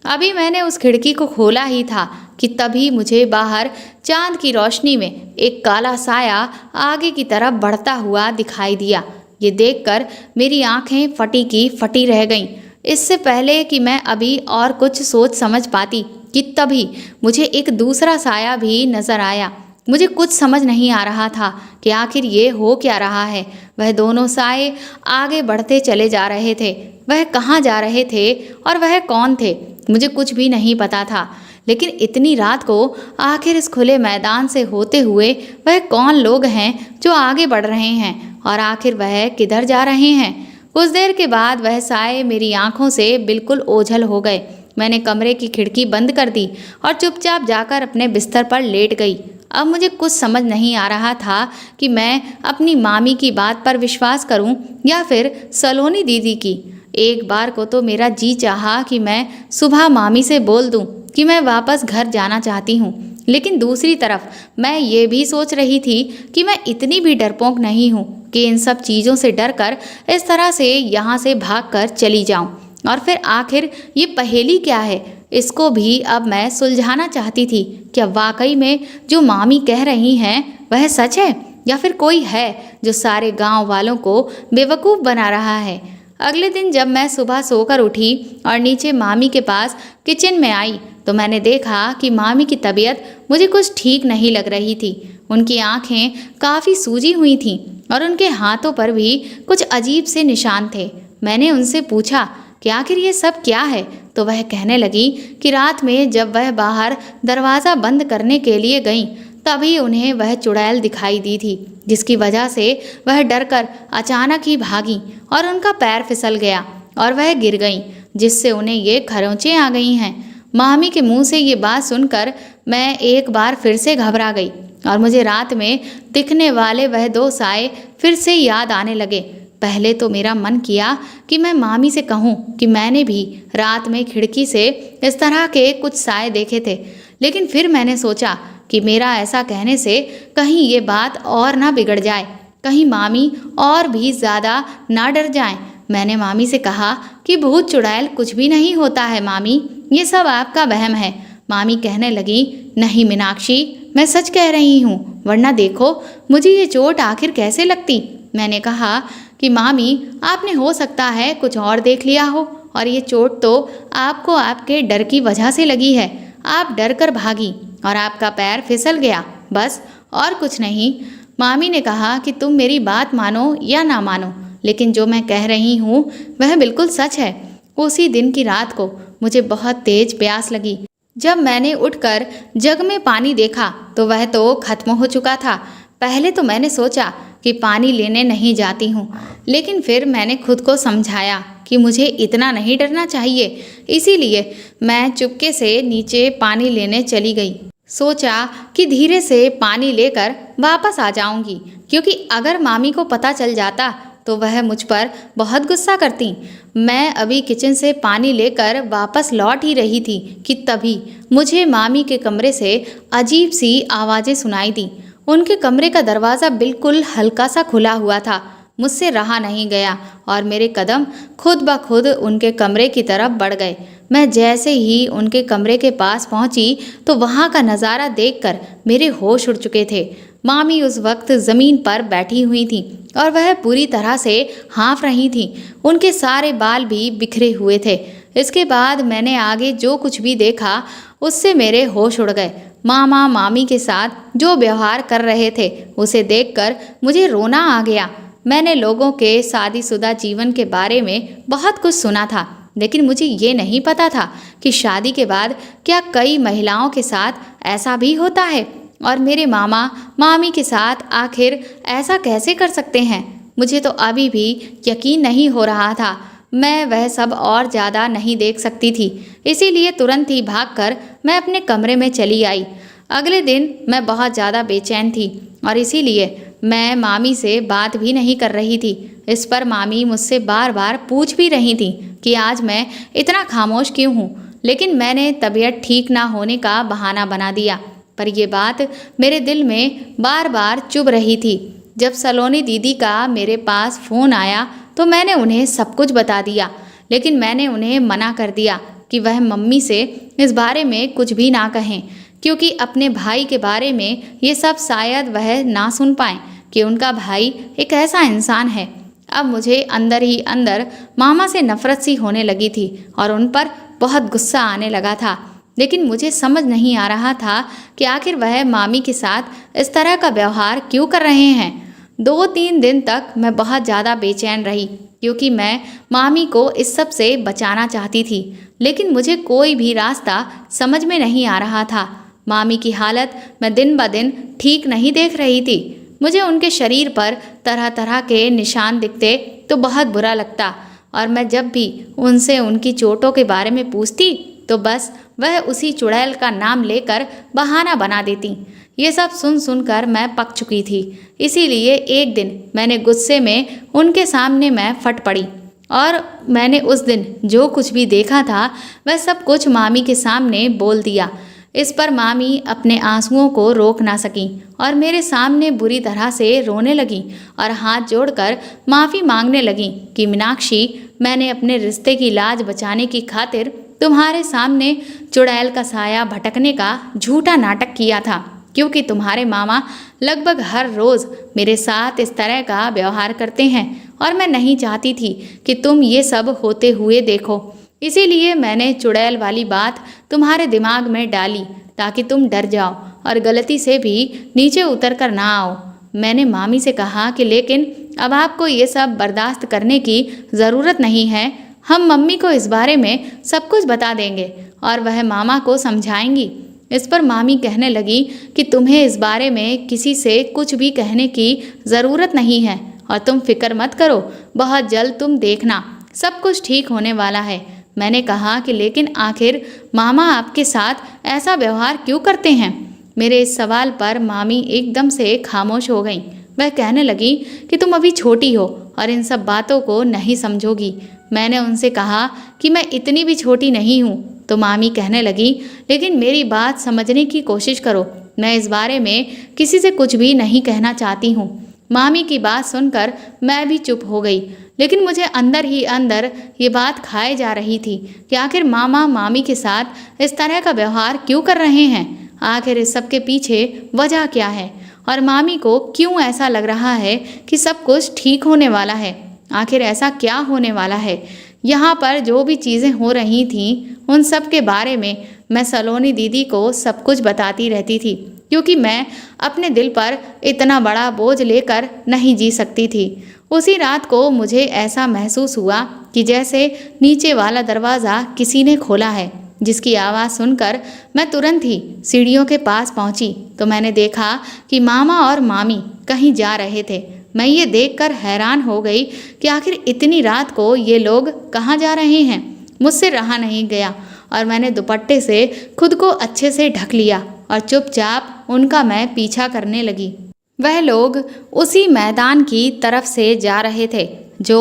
अभी मैंने उस खिड़की को खोला ही था कि तभी मुझे बाहर चांद की रोशनी में एक काला साया आगे की तरफ बढ़ता हुआ दिखाई दिया। ये देखकर मेरी आंखें फटी की फटी रह गईं। इससे पहले कि मैं अभी और कुछ सोच समझ पाती कि तभी मुझे एक दूसरा साया भी नजर आया। मुझे कुछ समझ नहीं आ रहा था कि आखिर ये हो क्या रहा है। वह दोनों साए आगे बढ़ते चले जा रहे थे। वह कहाँ जा रहे थे और वह कौन थे, मुझे कुछ भी नहीं पता था। लेकिन इतनी रात को आखिर इस खुले मैदान से होते हुए वह कौन लोग हैं जो आगे बढ़ रहे हैं, और आखिर वह किधर जा रहे हैं। कुछ देर के बाद वह साए मेरी आंखों से बिल्कुल ओझल हो गए। मैंने कमरे की खिड़की बंद कर दी और चुपचाप जाकर अपने बिस्तर पर लेट गई। अब मुझे कुछ समझ नहीं आ रहा था कि मैं अपनी मामी की बात पर विश्वास करूं या फिर सलोनी दीदी की। एक बार को तो मेरा जी चाहा कि मैं सुबह मामी से बोल दूं कि मैं वापस घर जाना चाहती हूँ, लेकिन दूसरी तरफ मैं ये भी सोच रही थी कि मैं इतनी भी डरपोक नहीं हूँ कि इन सब चीज़ों से डरकर इस तरह से यहाँ से भागकर चली जाऊँ। और फिर आखिर ये पहेली क्या है, इसको भी अब मैं सुलझाना चाहती थी। क्या वाकई में जो मामी कह रही हैं वह सच है, या फिर कोई है जो सारे गांव वालों को बेवकूफ़ बना रहा है। अगले दिन जब मैं सुबह सोकर उठी और नीचे मामी के पास किचन में आई तो मैंने देखा कि मामी की तबीयत मुझे कुछ ठीक नहीं लग रही थी। उनकी आंखें काफ़ी सूजी हुई थीं और उनके हाथों पर भी कुछ अजीब से निशान थे। मैंने उनसे पूछा कि आखिर ये सब क्या है, तो वह कहने लगी कि रात में जब वह बाहर दरवाज़ा बंद करने के लिए गईं तभी उन्हें वह चुड़ैल दिखाई दी थी, जिसकी वजह से वह डरकर अचानक ही भागी और उनका पैर फिसल गया और वह गिर गईं, जिससे उन्हें ये खरोंचें आ गई हैं। मामी के मुंह से ये बात सुनकर मैं एक बार फिर से घबरा गई और मुझे रात में दिखने वाले वह दो साए फिर से याद आने लगे। पहले तो मेरा मन किया कि मैं मामी से कहूँ कि मैंने भी रात में खिड़की से इस तरह के कुछ साए देखे थे, लेकिन फिर मैंने सोचा कि मेरा ऐसा कहने से कहीं ये बात और ना बिगड़ जाए, कहीं मामी और भी ज़्यादा ना डर जाएं। मैंने मामी से कहा कि भूत चुड़ैल कुछ भी नहीं होता है मामी, ये सब आपका वहम है। मामी कहने लगी, नहीं मीनाक्षी, मैं सच कह रही हूँ, वरना देखो मुझे ये चोट आखिर कैसे लगती। मैंने कहा कि मामी, आपने हो सकता है कुछ और देख लिया हो, और ये चोट तो आपको आपके डर की वजह से लगी है। आप डर कर भागी और आपका पैर फिसल गया, बस और कुछ नहीं। मामी ने कहा कि तुम मेरी बात मानो या ना मानो, लेकिन जो मैं कह रही हूँ वह बिल्कुल सच है। उसी दिन की रात को मुझे बहुत तेज प्यास लगी। जब मैंने उठकर जग में पानी देखा तो वह तो खत्म हो चुका था। पहले तो मैंने सोचा कि पानी लेने नहीं जाती हूँ, लेकिन फिर मैंने खुद को समझाया कि मुझे इतना नहीं डरना चाहिए। इसीलिए मैं चुपके से नीचे पानी लेने चली गई। सोचा कि धीरे से पानी लेकर वापस आ जाऊंगी, क्योंकि अगर मामी को पता चल जाता तो वह मुझ पर बहुत गुस्सा करती। मैं अभी किचन से पानी लेकर वापस लौट ही रही थी कि तभी मुझे मामी के कमरे से अजीब सी आवाज़ें सुनाई दी। उनके कमरे का दरवाज़ा बिल्कुल हल्का सा खुला हुआ था। मुझसे रहा नहीं गया और मेरे कदम खुद ब खुद उनके कमरे की तरफ बढ़ गए। मैं जैसे ही उनके कमरे के पास पहुंची तो वहां का नज़ारा देखकर मेरे होश उड़ चुके थे। मामी उस वक्त ज़मीन पर बैठी हुई थी और वह पूरी तरह से हाँफ रही थी। उनके सारे बाल भी बिखरे हुए थे। इसके बाद मैंने आगे जो कुछ भी देखा उससे मेरे होश उड़ गए। मामा मामी के साथ जो व्यवहार कर रहे थे उसे देखकर मुझे रोना आ गया। मैंने लोगों के शादीशुदा जीवन के बारे में बहुत कुछ सुना था, लेकिन मुझे ये नहीं पता था कि शादी के बाद क्या कई महिलाओं के साथ ऐसा भी होता है, और मेरे मामा मामी के साथ आखिर ऐसा कैसे कर सकते हैं। मुझे तो अभी भी यकीन नहीं हो रहा था। मैं वह सब और ज़्यादा नहीं देख सकती थी, इसीलिए तुरंत ही भागकर मैं अपने कमरे में चली आई। अगले दिन मैं बहुत ज़्यादा बेचैन थी और इसीलिए मैं मामी से बात भी नहीं कर रही थी। इस पर मामी मुझसे बार बार पूछ भी रही थी कि आज मैं इतना खामोश क्यों हूँ, लेकिन मैंने तबीयत ठीक ना होने का बहाना बना दिया। पर यह बात मेरे दिल में बार बार चुभ रही थी। जब सलोनी दीदी का मेरे पास फ़ोन आया तो मैंने उन्हें सब कुछ बता दिया, लेकिन मैंने उन्हें मना कर दिया कि वह मम्मी से इस बारे में कुछ भी ना कहें, क्योंकि अपने भाई के बारे में ये सब शायद वह ना सुन पाएं कि उनका भाई एक ऐसा इंसान है। अब मुझे अंदर ही अंदर मामा से नफरत सी होने लगी थी और उन पर बहुत गुस्सा आने लगा था, लेकिन मुझे समझ नहीं आ रहा था कि आखिर वह मामी के साथ इस तरह का व्यवहार क्यों कर रहे हैं। 2-3 दिन तक मैं बहुत ज़्यादा बेचैन रही, क्योंकि मैं मामी को इस सब से बचाना चाहती थी, लेकिन मुझे कोई भी रास्ता समझ में नहीं आ रहा था। मामी की हालत मैं दिन ब दिन ठीक नहीं देख रही थी। मुझे उनके शरीर पर तरह तरह के निशान दिखते तो बहुत बुरा लगता, और मैं जब भी उनसे उनकी चोटों के बारे में पूछती तो बस वह उसी चुड़ैल का नाम लेकर बहाना बना देती। ये सब सुन सुनकर मैं पक चुकी थी। इसीलिए एक दिन मैंने गुस्से में उनके सामने मैं फट पड़ी और मैंने उस दिन जो कुछ भी देखा था वह सब कुछ मामी के सामने बोल दिया। इस पर मामी अपने आंसुओं को रोक ना सकी और मेरे सामने बुरी तरह से रोने लगी और हाथ जोड़कर माफ़ी मांगने लगी कि मीनाक्षी, मैंने अपने रिश्ते की लाज बचाने की खातिर तुम्हारे सामने चुड़ैल का साया भटकने का झूठा नाटक किया था, क्योंकि तुम्हारे मामा लगभग हर रोज़ मेरे साथ इस तरह का व्यवहार करते हैं और मैं नहीं चाहती थी कि तुम ये सब होते हुए देखो। इसीलिए मैंने चुड़ैल वाली बात तुम्हारे दिमाग में डाली ताकि तुम डर जाओ और गलती से भी नीचे उतर कर ना आओ। मैंने मामी से कहा कि लेकिन अब आपको ये सब बर्दाश्त करने की ज़रूरत नहीं है। हम मम्मी को इस बारे में सब कुछ बता देंगे और वह मामा को समझाएंगी। इस पर मामी कहने लगी कि तुम्हें इस बारे में किसी से कुछ भी कहने की ज़रूरत नहीं है और तुम फिक्र मत करो, बहुत जल्द तुम देखना सब कुछ ठीक होने वाला है। मैंने कहा कि लेकिन आखिर मामा आपके साथ ऐसा व्यवहार क्यों करते हैं। मेरे इस सवाल पर मामी एकदम से खामोश हो गई। वह कहने लगी कि तुम अभी छोटी हो और इन सब बातों को नहीं समझोगी। मैंने उनसे कहा कि मैं इतनी भी छोटी नहीं हूँ। तो मामी कहने लगी, लेकिन मेरी बात समझने की कोशिश करो, मैं इस बारे में किसी से कुछ भी नहीं कहना चाहती हूँ। मामी की बात सुनकर मैं भी चुप हो गई, लेकिन मुझे अंदर ही अंदर ये बात खाए जा रही थी कि आखिर मामा मामी के साथ इस तरह का व्यवहार क्यों कर रहे हैं। आखिर इस सब के पीछे वजह क्या है और मामी को क्यों ऐसा लग रहा है कि सब कुछ ठीक होने वाला है। आखिर ऐसा क्या होने वाला है। यहाँ पर जो भी चीज़ें हो रही थीं उन सब के बारे में मैं सलोनी दीदी को सब कुछ बताती रहती थी, क्योंकि मैं अपने दिल पर इतना बड़ा बोझ लेकर नहीं जी सकती थी। उसी रात को मुझे ऐसा महसूस हुआ कि जैसे नीचे वाला दरवाज़ा किसी ने खोला है, जिसकी आवाज़ सुनकर मैं तुरंत ही सीढ़ियों के पास पहुंची तो मैंने देखा कि मामा और मामी कहीं जा रहे थे। मैं ये देखकर हैरान हो गई कि आखिर इतनी रात को ये लोग कहाँ जा रहे हैं। मुझसे रहा नहीं गया और मैंने दुपट्टे से खुद को अच्छे से ढक लिया और चुपचाप उनका मैं पीछा करने लगी। वह लोग उसी मैदान की तरफ से जा रहे थे जो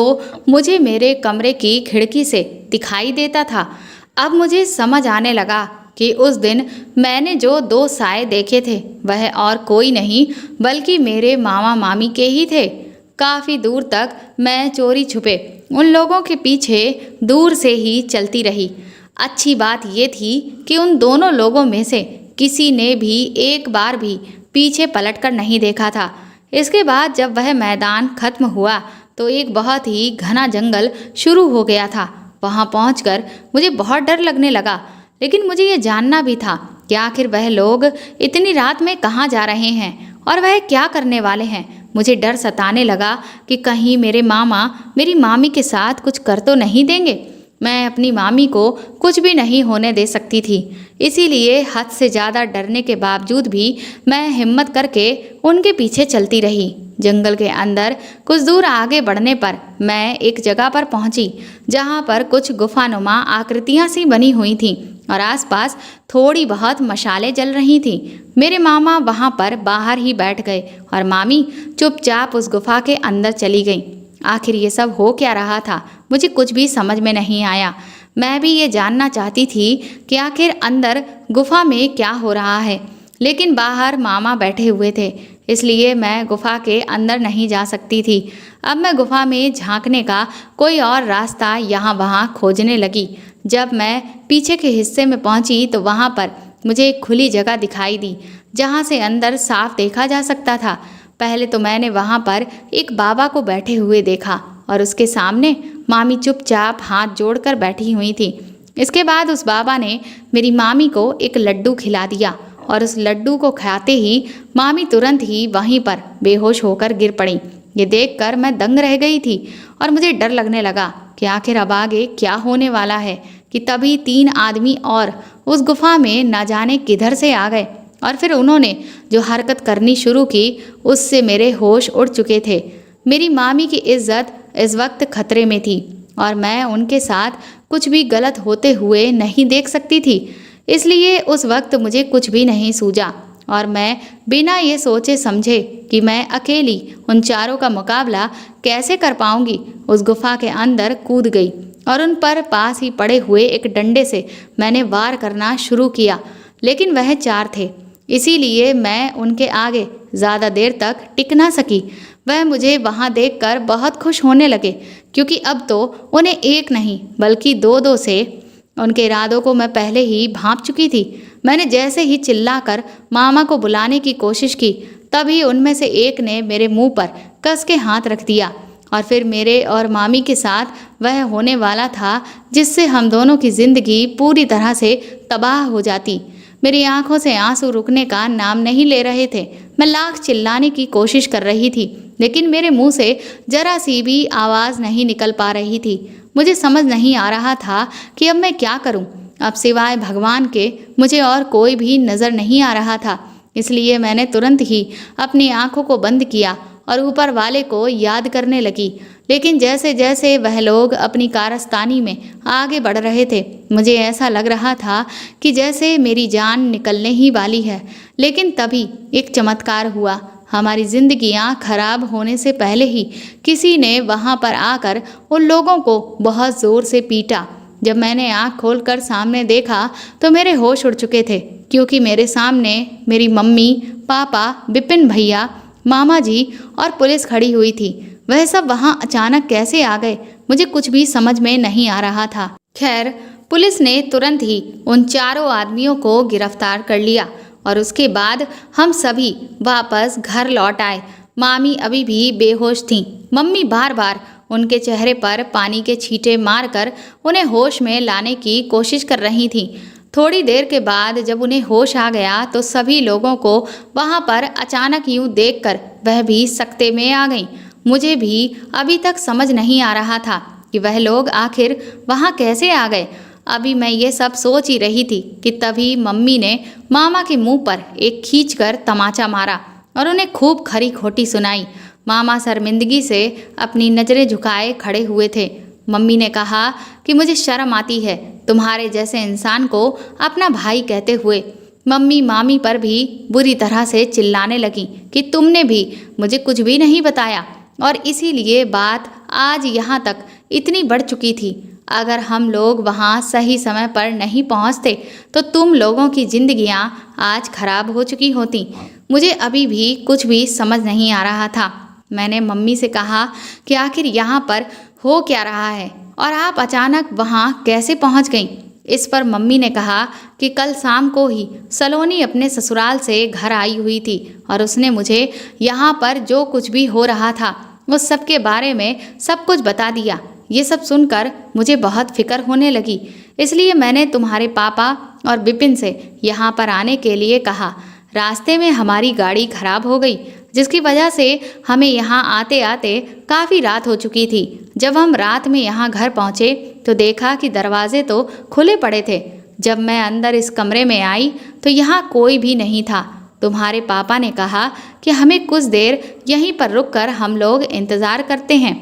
मुझे मेरे कमरे की खिड़की से दिखाई देता था। अब मुझे समझ आने लगा कि उस दिन मैंने जो 2 साए देखे थे वह और कोई नहीं बल्कि मेरे मामा मामी के ही थे। काफ़ी दूर तक मैं चोरी छुपे उन लोगों के पीछे दूर से ही चलती रही। अच्छी बात ये थी कि उन दोनों लोगों में से किसी ने भी एक बार भी पीछे पलटकर नहीं देखा था। इसके बाद जब वह मैदान खत्म हुआ तो एक बहुत ही घना जंगल शुरू हो गया था। वहाँ पहुँचकर मुझे बहुत डर लगने लगा, लेकिन मुझे ये जानना भी था कि आखिर वह लोग इतनी रात में कहाँ जा रहे हैं और वह क्या करने वाले हैं। मुझे डर सताने लगा कि कहीं मेरे मामा मेरी मामी के साथ कुछ कर तो नहीं देंगे। मैं अपनी मामी को कुछ भी नहीं होने दे सकती थी, इसीलिए हद से ज़्यादा डरने के बावजूद भी मैं हिम्मत करके उनके पीछे चलती रही। जंगल के अंदर कुछ दूर आगे बढ़ने पर मैं एक जगह पर पहुंची जहां पर कुछ गुफानुमा आकृतियां सी बनी हुई थीं और आसपास थोड़ी बहुत मशालें जल रही थीं। मेरे मामा वहां पर बाहर ही बैठ गए और मामी चुपचाप उस गुफा के अंदर चली गई। आखिर ये सब हो क्या रहा था, मुझे कुछ भी समझ में नहीं आया। मैं भी ये जानना चाहती थी कि आखिर अंदर गुफा में क्या हो रहा है, लेकिन बाहर मामा बैठे हुए थे, इसलिए मैं गुफा के अंदर नहीं जा सकती थी। अब मैं गुफा में झांकने का कोई और रास्ता यहाँ वहाँ खोजने लगी। जब मैं पीछे के हिस्से में पहुँची तो वहाँ पर मुझे एक खुली जगह दिखाई दी जहाँ से अंदर साफ देखा जा सकता था। पहले तो मैंने वहाँ पर एक बाबा को बैठे हुए देखा और उसके सामने मामी चुपचाप हाथ जोड़कर बैठी हुई थी। इसके बाद उस बाबा ने मेरी मामी को एक लड्डू खिला दिया और उस लड्डू को खाते ही मामी तुरंत ही वहीं पर बेहोश होकर गिर पड़ी। ये देखकर मैं दंग रह गई थी और मुझे डर लगने लगा कि आखिर अब आगे क्या होने वाला है कि तभी 3 आदमी और उस गुफा में न जाने किधर से आ गए और फिर उन्होंने जो हरकत करनी शुरू की उससे मेरे होश उड़ चुके थे। मेरी मामी की इज्जत इस वक्त खतरे में थी और मैं उनके साथ कुछ भी गलत होते हुए नहीं देख सकती थी, इसलिए उस वक्त मुझे कुछ भी नहीं सूझा और मैं बिना ये सोचे समझे कि मैं अकेली उन चारों का मुकाबला कैसे कर पाऊंगी उस गुफा के अंदर कूद गई और उन पर पास ही पड़े हुए एक डंडे से मैंने वार करना शुरू किया। लेकिन वह 4 थे, इसीलिए मैं उनके आगे ज़्यादा देर तक टिक ना सकी। वह मुझे वहाँ देखकर बहुत खुश होने लगे क्योंकि अब तो उन्हें एक नहीं बल्कि 2-2 से उनके इरादों को मैं पहले ही भांप चुकी थी। मैंने जैसे ही चिल्लाकर मामा को बुलाने की कोशिश की तभी उनमें से एक ने मेरे मुंह पर कस के हाथ रख दिया और फिर मेरे और मामी के साथ वह होने वाला था जिससे हम दोनों की जिंदगी पूरी तरह से तबाह हो जाती। मेरी आंखों से आंसू रुकने का नाम नहीं ले रहे थे। मैं लाख चिल्लाने की कोशिश कर रही थी लेकिन मेरे मुंह से जरा सी भी आवाज़ नहीं निकल पा रही थी। मुझे समझ नहीं आ रहा था कि अब मैं क्या करूं। अब सिवाय भगवान के मुझे और कोई भी नज़र नहीं आ रहा था, इसलिए मैंने तुरंत ही अपनी आंखों को बंद किया और ऊपर वाले को याद करने लगी। लेकिन जैसे जैसे वह लोग अपनी कारस्तानी में आगे बढ़ रहे थे मुझे ऐसा लग रहा था कि जैसे मेरी जान निकलने ही वाली है। लेकिन तभी एक चमत्कार हुआ। हमारी जिंदगियां खराब होने से पहले ही किसी ने वहां पर आकर उन लोगों को बहुत ज़ोर से पीटा। जब मैंने आँख खोलकर सामने देखा तो मेरे होश उड़ चुके थे क्योंकि मेरे सामने मेरी मम्मी, पापा, विपिन भैया, मामा जी और पुलिस खड़ी हुई थी। वह सब वहाँ अचानक कैसे आ गए मुझे कुछ भी समझ में नहीं आ रहा था। खैर, पुलिस ने तुरंत ही उन चारों आदमियों को गिरफ्तार कर लिया और उसके बाद हम सभी वापस घर लौट आए। मामी अभी भी बेहोश थीं। मम्मी बार बार उनके चेहरे पर पानी के छींटे मारकर उन्हें होश में लाने की कोशिश कर रही थीं। थोड़ी देर के बाद जब उन्हें होश आ गया तो सभी लोगों को वहाँ पर अचानक यूँ देखकर वह भी सकते में आ गईं। मुझे भी अभी तक समझ नहीं आ रहा था कि वह लोग आखिर वहाँ कैसे आ गए। अभी मैं ये सब सोच ही रही थी कि तभी मम्मी ने मामा के मुंह पर एक खींचकर तमाचा मारा और उन्हें खूब खरी खोटी सुनाई। मामा शर्मिंदगी से अपनी नज़रें झुकाए खड़े हुए थे। मम्मी ने कहा कि मुझे शर्म आती है तुम्हारे जैसे इंसान को अपना भाई कहते हुए। मम्मी मामी पर भी बुरी तरह से चिल्लाने लगी कि तुमने भी मुझे कुछ भी नहीं बताया और इसीलिए बात आज यहाँ तक इतनी बढ़ चुकी थी। अगर हम लोग वहाँ सही समय पर नहीं पहुँचते तो तुम लोगों की जिंदगियाँ आज खराब हो चुकी होती। मुझे अभी भी कुछ भी समझ नहीं आ रहा था। मैंने मम्मी से कहा कि आखिर यहाँ पर हो क्या रहा है और आप अचानक वहाँ कैसे पहुँच गईं। इस पर मम्मी ने कहा कि कल शाम को ही सलोनी अपने ससुराल से घर आई हुई थी और उसने मुझे यहाँ पर जो कुछ भी हो रहा था उस सब के बारे में सब कुछ बता दिया। ये सब सुनकर मुझे बहुत फिक्र होने लगी, इसलिए मैंने तुम्हारे पापा और विपिन से यहाँ पर आने के लिए कहा। रास्ते में हमारी गाड़ी खराब हो गई, जिसकी वजह से हमें यहाँ आते आते काफ़ी रात हो चुकी थी। जब हम रात में यहाँ घर पहुँचे तो देखा कि दरवाजे तो खुले पड़े थे। जब मैं अंदर इस कमरे में आई तो यहाँ कोई भी नहीं था। तुम्हारे पापा ने कहा कि हमें कुछ देर यहीं पर रुककर हम लोग इंतज़ार करते हैं,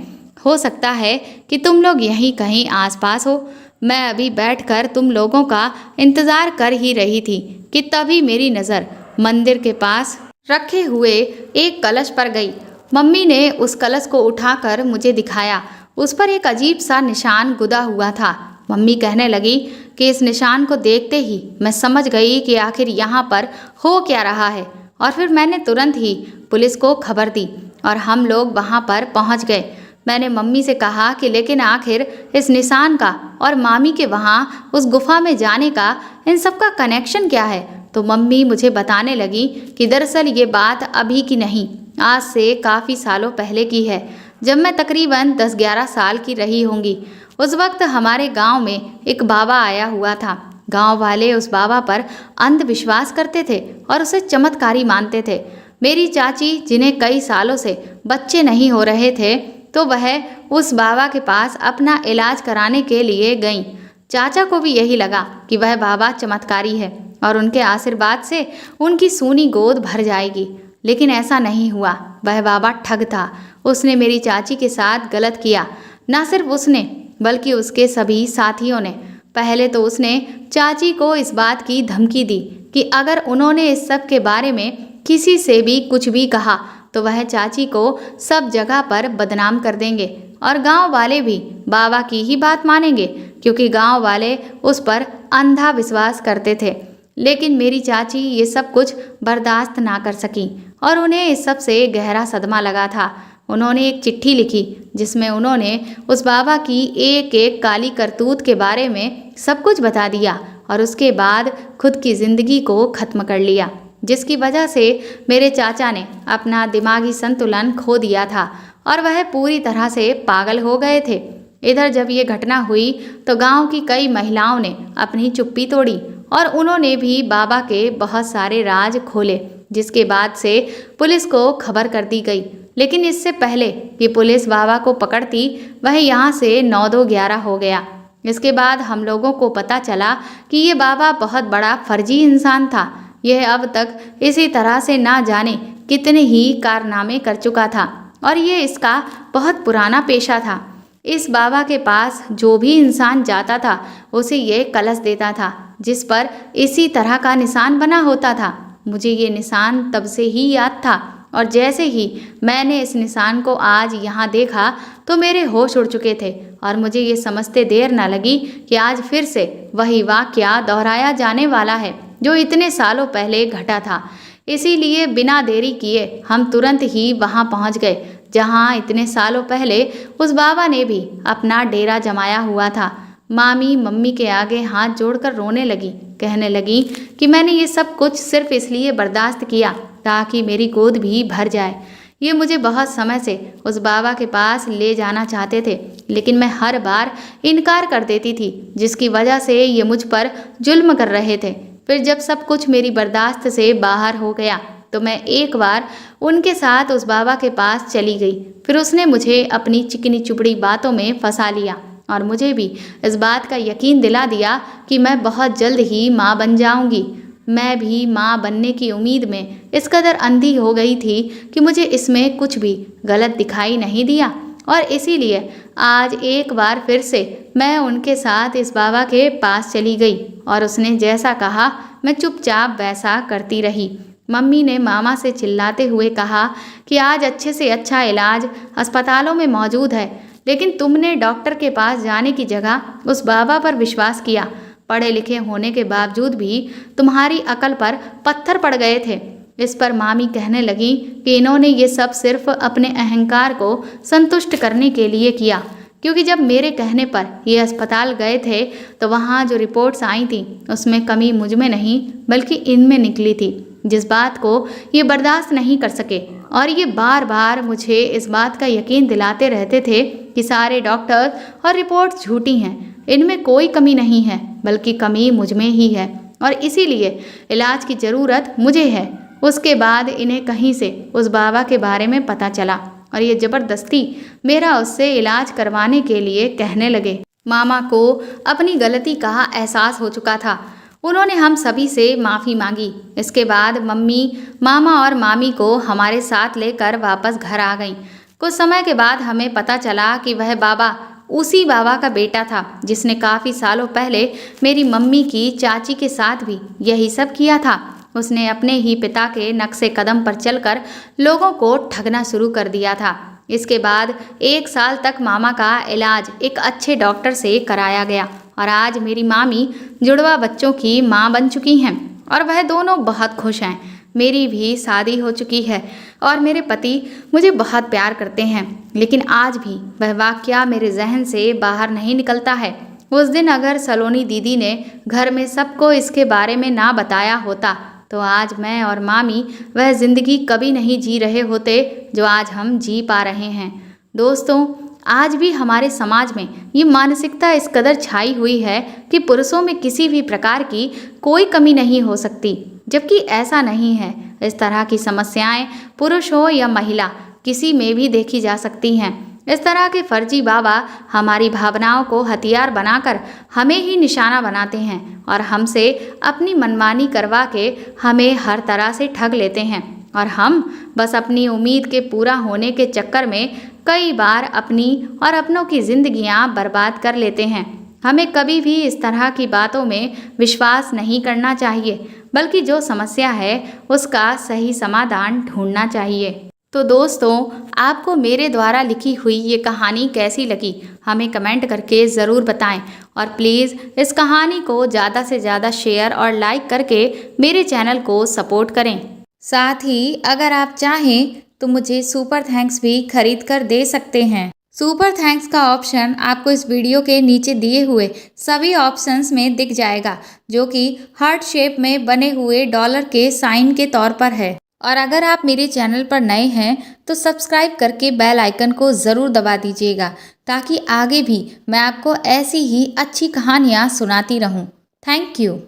हो सकता है कि तुम लोग यहीं कहीं आसपास हो। मैं अभी बैठकर तुम लोगों का इंतज़ार कर ही रही थी कि तभी मेरी नज़र मंदिर के पास रखे हुए एक कलश पर गई। मम्मी ने उस कलश को उठाकर मुझे दिखाया। उस पर एक अजीब सा निशान गुदा हुआ था। मम्मी कहने लगी कि इस निशान को देखते ही मैं समझ गई कि आखिर यहाँ पर हो क्या रहा है, और फिर मैंने तुरंत ही पुलिस को खबर दी और हम लोग वहाँ पर पहुँच गए। मैंने मम्मी से कहा कि लेकिन आखिर इस निशान का और मामी के वहाँ उस गुफा में जाने का इन सब का कनेक्शन क्या है। तो मम्मी मुझे बताने लगी कि दरअसल ये बात अभी की नहीं, आज से काफ़ी सालों पहले की है, जब मैं तकरीबन 10-11 साल की रही होंगी। उस वक्त हमारे गांव में एक बाबा आया हुआ था। गांव वाले उस बाबा पर अंधविश्वास करते थे और उसे चमत्कारी मानते थे। मेरी चाची, जिन्हें कई सालों से बच्चे नहीं हो रहे थे, तो वह उस बाबा के पास अपना इलाज कराने के लिए गईं। चाचा को भी यही लगा कि वह बाबा चमत्कारी है और उनके आशीर्वाद से उनकी सूनी गोद भर जाएगी, लेकिन ऐसा नहीं हुआ। वह बाबा ठग था। उसने मेरी चाची के साथ गलत किया। न सिर्फ उसने बल्कि उसके सभी साथियों ने। पहले तो उसने चाची को इस बात की धमकी दी कि अगर उन्होंने इस सब के बारे में किसी से भी कुछ भी कहा तो वह चाची को सब जगह पर बदनाम कर देंगे और गांव वाले भी बाबा की ही बात मानेंगे, क्योंकि गांव वाले उस पर अंधा विश्वास करते थे। लेकिन मेरी चाची ये सब कुछ बर्दाश्त ना कर सकी और उन्हें इस सब से गहरा सदमा लगा था। उन्होंने एक चिट्ठी लिखी जिसमें उन्होंने उस बाबा की एक एक काली करतूत के बारे में सब कुछ बता दिया और उसके बाद खुद की ज़िंदगी को ख़त्म कर लिया, जिसकी वजह से मेरे चाचा ने अपना दिमागी संतुलन खो दिया था और वह पूरी तरह से पागल हो गए थे। इधर जब ये घटना हुई तो गांव की कई महिलाओं ने अपनी चुप्पी तोड़ी और उन्होंने भी बाबा के बहुत सारे राज खोले, जिसके बाद से पुलिस को खबर कर दी गई। लेकिन इससे पहले कि पुलिस बाबा को पकड़ती वह यहाँ से 9-2-11 हो गया। इसके बाद हम लोगों को पता चला कि ये बाबा बहुत बड़ा फर्जी इंसान था। यह अब तक इसी तरह से ना जाने कितने ही कारनामे कर चुका था और ये इसका बहुत पुराना पेशा था। इस बाबा के पास जो भी इंसान जाता था उसे ये कलश देता था जिस पर इसी तरह का निशान बना होता था। मुझे ये निशान तब से ही याद था और जैसे ही मैंने इस निशान को आज यहाँ देखा तो मेरे होश उड़ चुके थे और मुझे ये समझते देर न लगी कि आज फिर से वही वाक़या दोहराया जाने वाला है जो इतने सालों पहले घटा था। इसीलिए बिना देरी किए हम तुरंत ही वहाँ पहुँच गए जहाँ इतने सालों पहले उस बाबा ने भी अपना डेरा जमाया हुआ था। मामी मम्मी के आगे हाथ जोड़कर रोने लगी, कहने लगी कि मैंने ये सब कुछ सिर्फ इसलिए बर्दाश्त किया ताकि मेरी गोद भी भर जाए। ये मुझे बहुत समय से उस बाबा के पास ले जाना चाहते थे, लेकिन मैं हर बार इनकार कर देती थी, जिसकी वजह से ये मुझ पर जुल्म कर रहे थे। फिर जब सब कुछ मेरी बर्दाश्त से बाहर हो गया तो मैं एक बार उनके साथ उस बाबा के पास चली गई। फिर उसने मुझे अपनी चिकनी चुपड़ी बातों में फंसा लिया और मुझे भी इस बात का यकीन दिला दिया कि मैं बहुत जल्द ही माँ बन जाऊंगी। मैं भी माँ बनने की उम्मीद में इस कदर अंधी हो गई थी कि मुझे इसमें कुछ भी गलत दिखाई नहीं दिया, और इसीलिए आज एक बार फिर से मैं उनके साथ इस बाबा के पास चली गई और उसने जैसा कहा मैं चुपचाप वैसा करती रही। मम्मी ने मामा से चिल्लाते हुए कहा कि आज अच्छे से अच्छा इलाज अस्पतालों में मौजूद है, लेकिन तुमने डॉक्टर के पास जाने की जगह उस बाबा पर विश्वास किया। पढ़े लिखे होने के बावजूद भी तुम्हारी अकल पर पत्थर पड़ गए थे। इस पर मामी कहने लगी कि इन्होंने ये सब सिर्फ अपने अहंकार को संतुष्ट करने के लिए किया, क्योंकि जब मेरे कहने पर ये अस्पताल गए थे तो वहाँ जो रिपोर्ट्स आई थी उसमें कमी मुझ में नहीं बल्कि इनमें निकली थी, जिस बात को ये बर्दाश्त नहीं कर सके। और ये बार बार मुझे इस बात का यकीन दिलाते रहते थे कि सारे डॉक्टर और रिपोर्ट्स झूठी हैं, इनमें कोई कमी नहीं है बल्कि कमी मुझ में ही है, और इसीलिए इलाज की ज़रूरत मुझे है। उसके बाद इन्हें कहीं से उस बाबा के बारे में पता चला और ये ज़बरदस्ती मेरा उससे इलाज करवाने के लिए कहने लगे। मामा को अपनी गलती का एहसास हो चुका था। उन्होंने हम सभी से माफ़ी मांगी। इसके बाद मम्मी, मामा और मामी को हमारे साथ लेकर वापस घर आ गईं। कुछ समय के बाद हमें पता चला कि वह बाबा उसी बाबा का बेटा था जिसने काफ़ी सालों पहले मेरी मम्मी की चाची के साथ भी यही सब किया था। उसने अपने ही पिता के नक्शे कदम पर चलकर लोगों को ठगना शुरू कर दिया था। इसके बाद 1 साल तक मामा का इलाज एक अच्छे डॉक्टर से कराया गया और आज मेरी मामी जुड़वा बच्चों की माँ बन चुकी हैं और वह दोनों बहुत खुश हैं। मेरी भी शादी हो चुकी है और मेरे पति मुझे बहुत प्यार करते हैं, लेकिन आज भी वह वाक़या मेरे जहन से बाहर नहीं निकलता है। उस दिन अगर सलोनी दीदी ने घर में सबको इसके बारे में ना बताया होता तो आज मैं और मामी वह ज़िंदगी कभी नहीं जी रहे होते जो आज हम जी पा रहे हैं। दोस्तों, आज भी हमारे समाज में ये मानसिकता इस कदर छाई हुई है कि पुरुषों में किसी भी प्रकार की कोई कमी नहीं हो सकती, जबकि ऐसा नहीं है। इस तरह की समस्याएं पुरुष हो या महिला किसी में भी देखी जा सकती हैं। इस तरह के फर्जी बाबा हमारी भावनाओं को हथियार बनाकर हमें ही निशाना बनाते हैं और हमसे अपनी मनमानी करवा के हमें हर तरह से ठग लेते हैं, और हम बस अपनी उम्मीद के पूरा होने के चक्कर में कई बार अपनी और अपनों की जिंदगियां बर्बाद कर लेते हैं। हमें कभी भी इस तरह की बातों में विश्वास नहीं करना चाहिए, बल्कि जो समस्या है उसका सही समाधान ढूंढना चाहिए। तो दोस्तों, आपको मेरे द्वारा लिखी हुई ये कहानी कैसी लगी हमें कमेंट करके ज़रूर बताएं, और प्लीज़ इस कहानी को ज़्यादा से ज़्यादा शेयर और लाइक करके मेरे चैनल को सपोर्ट करें। साथ ही अगर आप चाहें तो मुझे सुपर थैंक्स भी खरीद कर दे सकते हैं। सुपर थैंक्स का ऑप्शन आपको इस वीडियो के नीचे दिए हुए सभी ऑप्शंस में दिख जाएगा, जो कि हार्ट शेप में बने हुए डॉलर के साइन के तौर पर है। और अगर आप मेरे चैनल पर नए हैं तो सब्सक्राइब करके बेल आइकन को ज़रूर दबा दीजिएगा, ताकि आगे भी मैं आपको ऐसी ही अच्छी कहानियाँ सुनाती रहूँ। Thank you.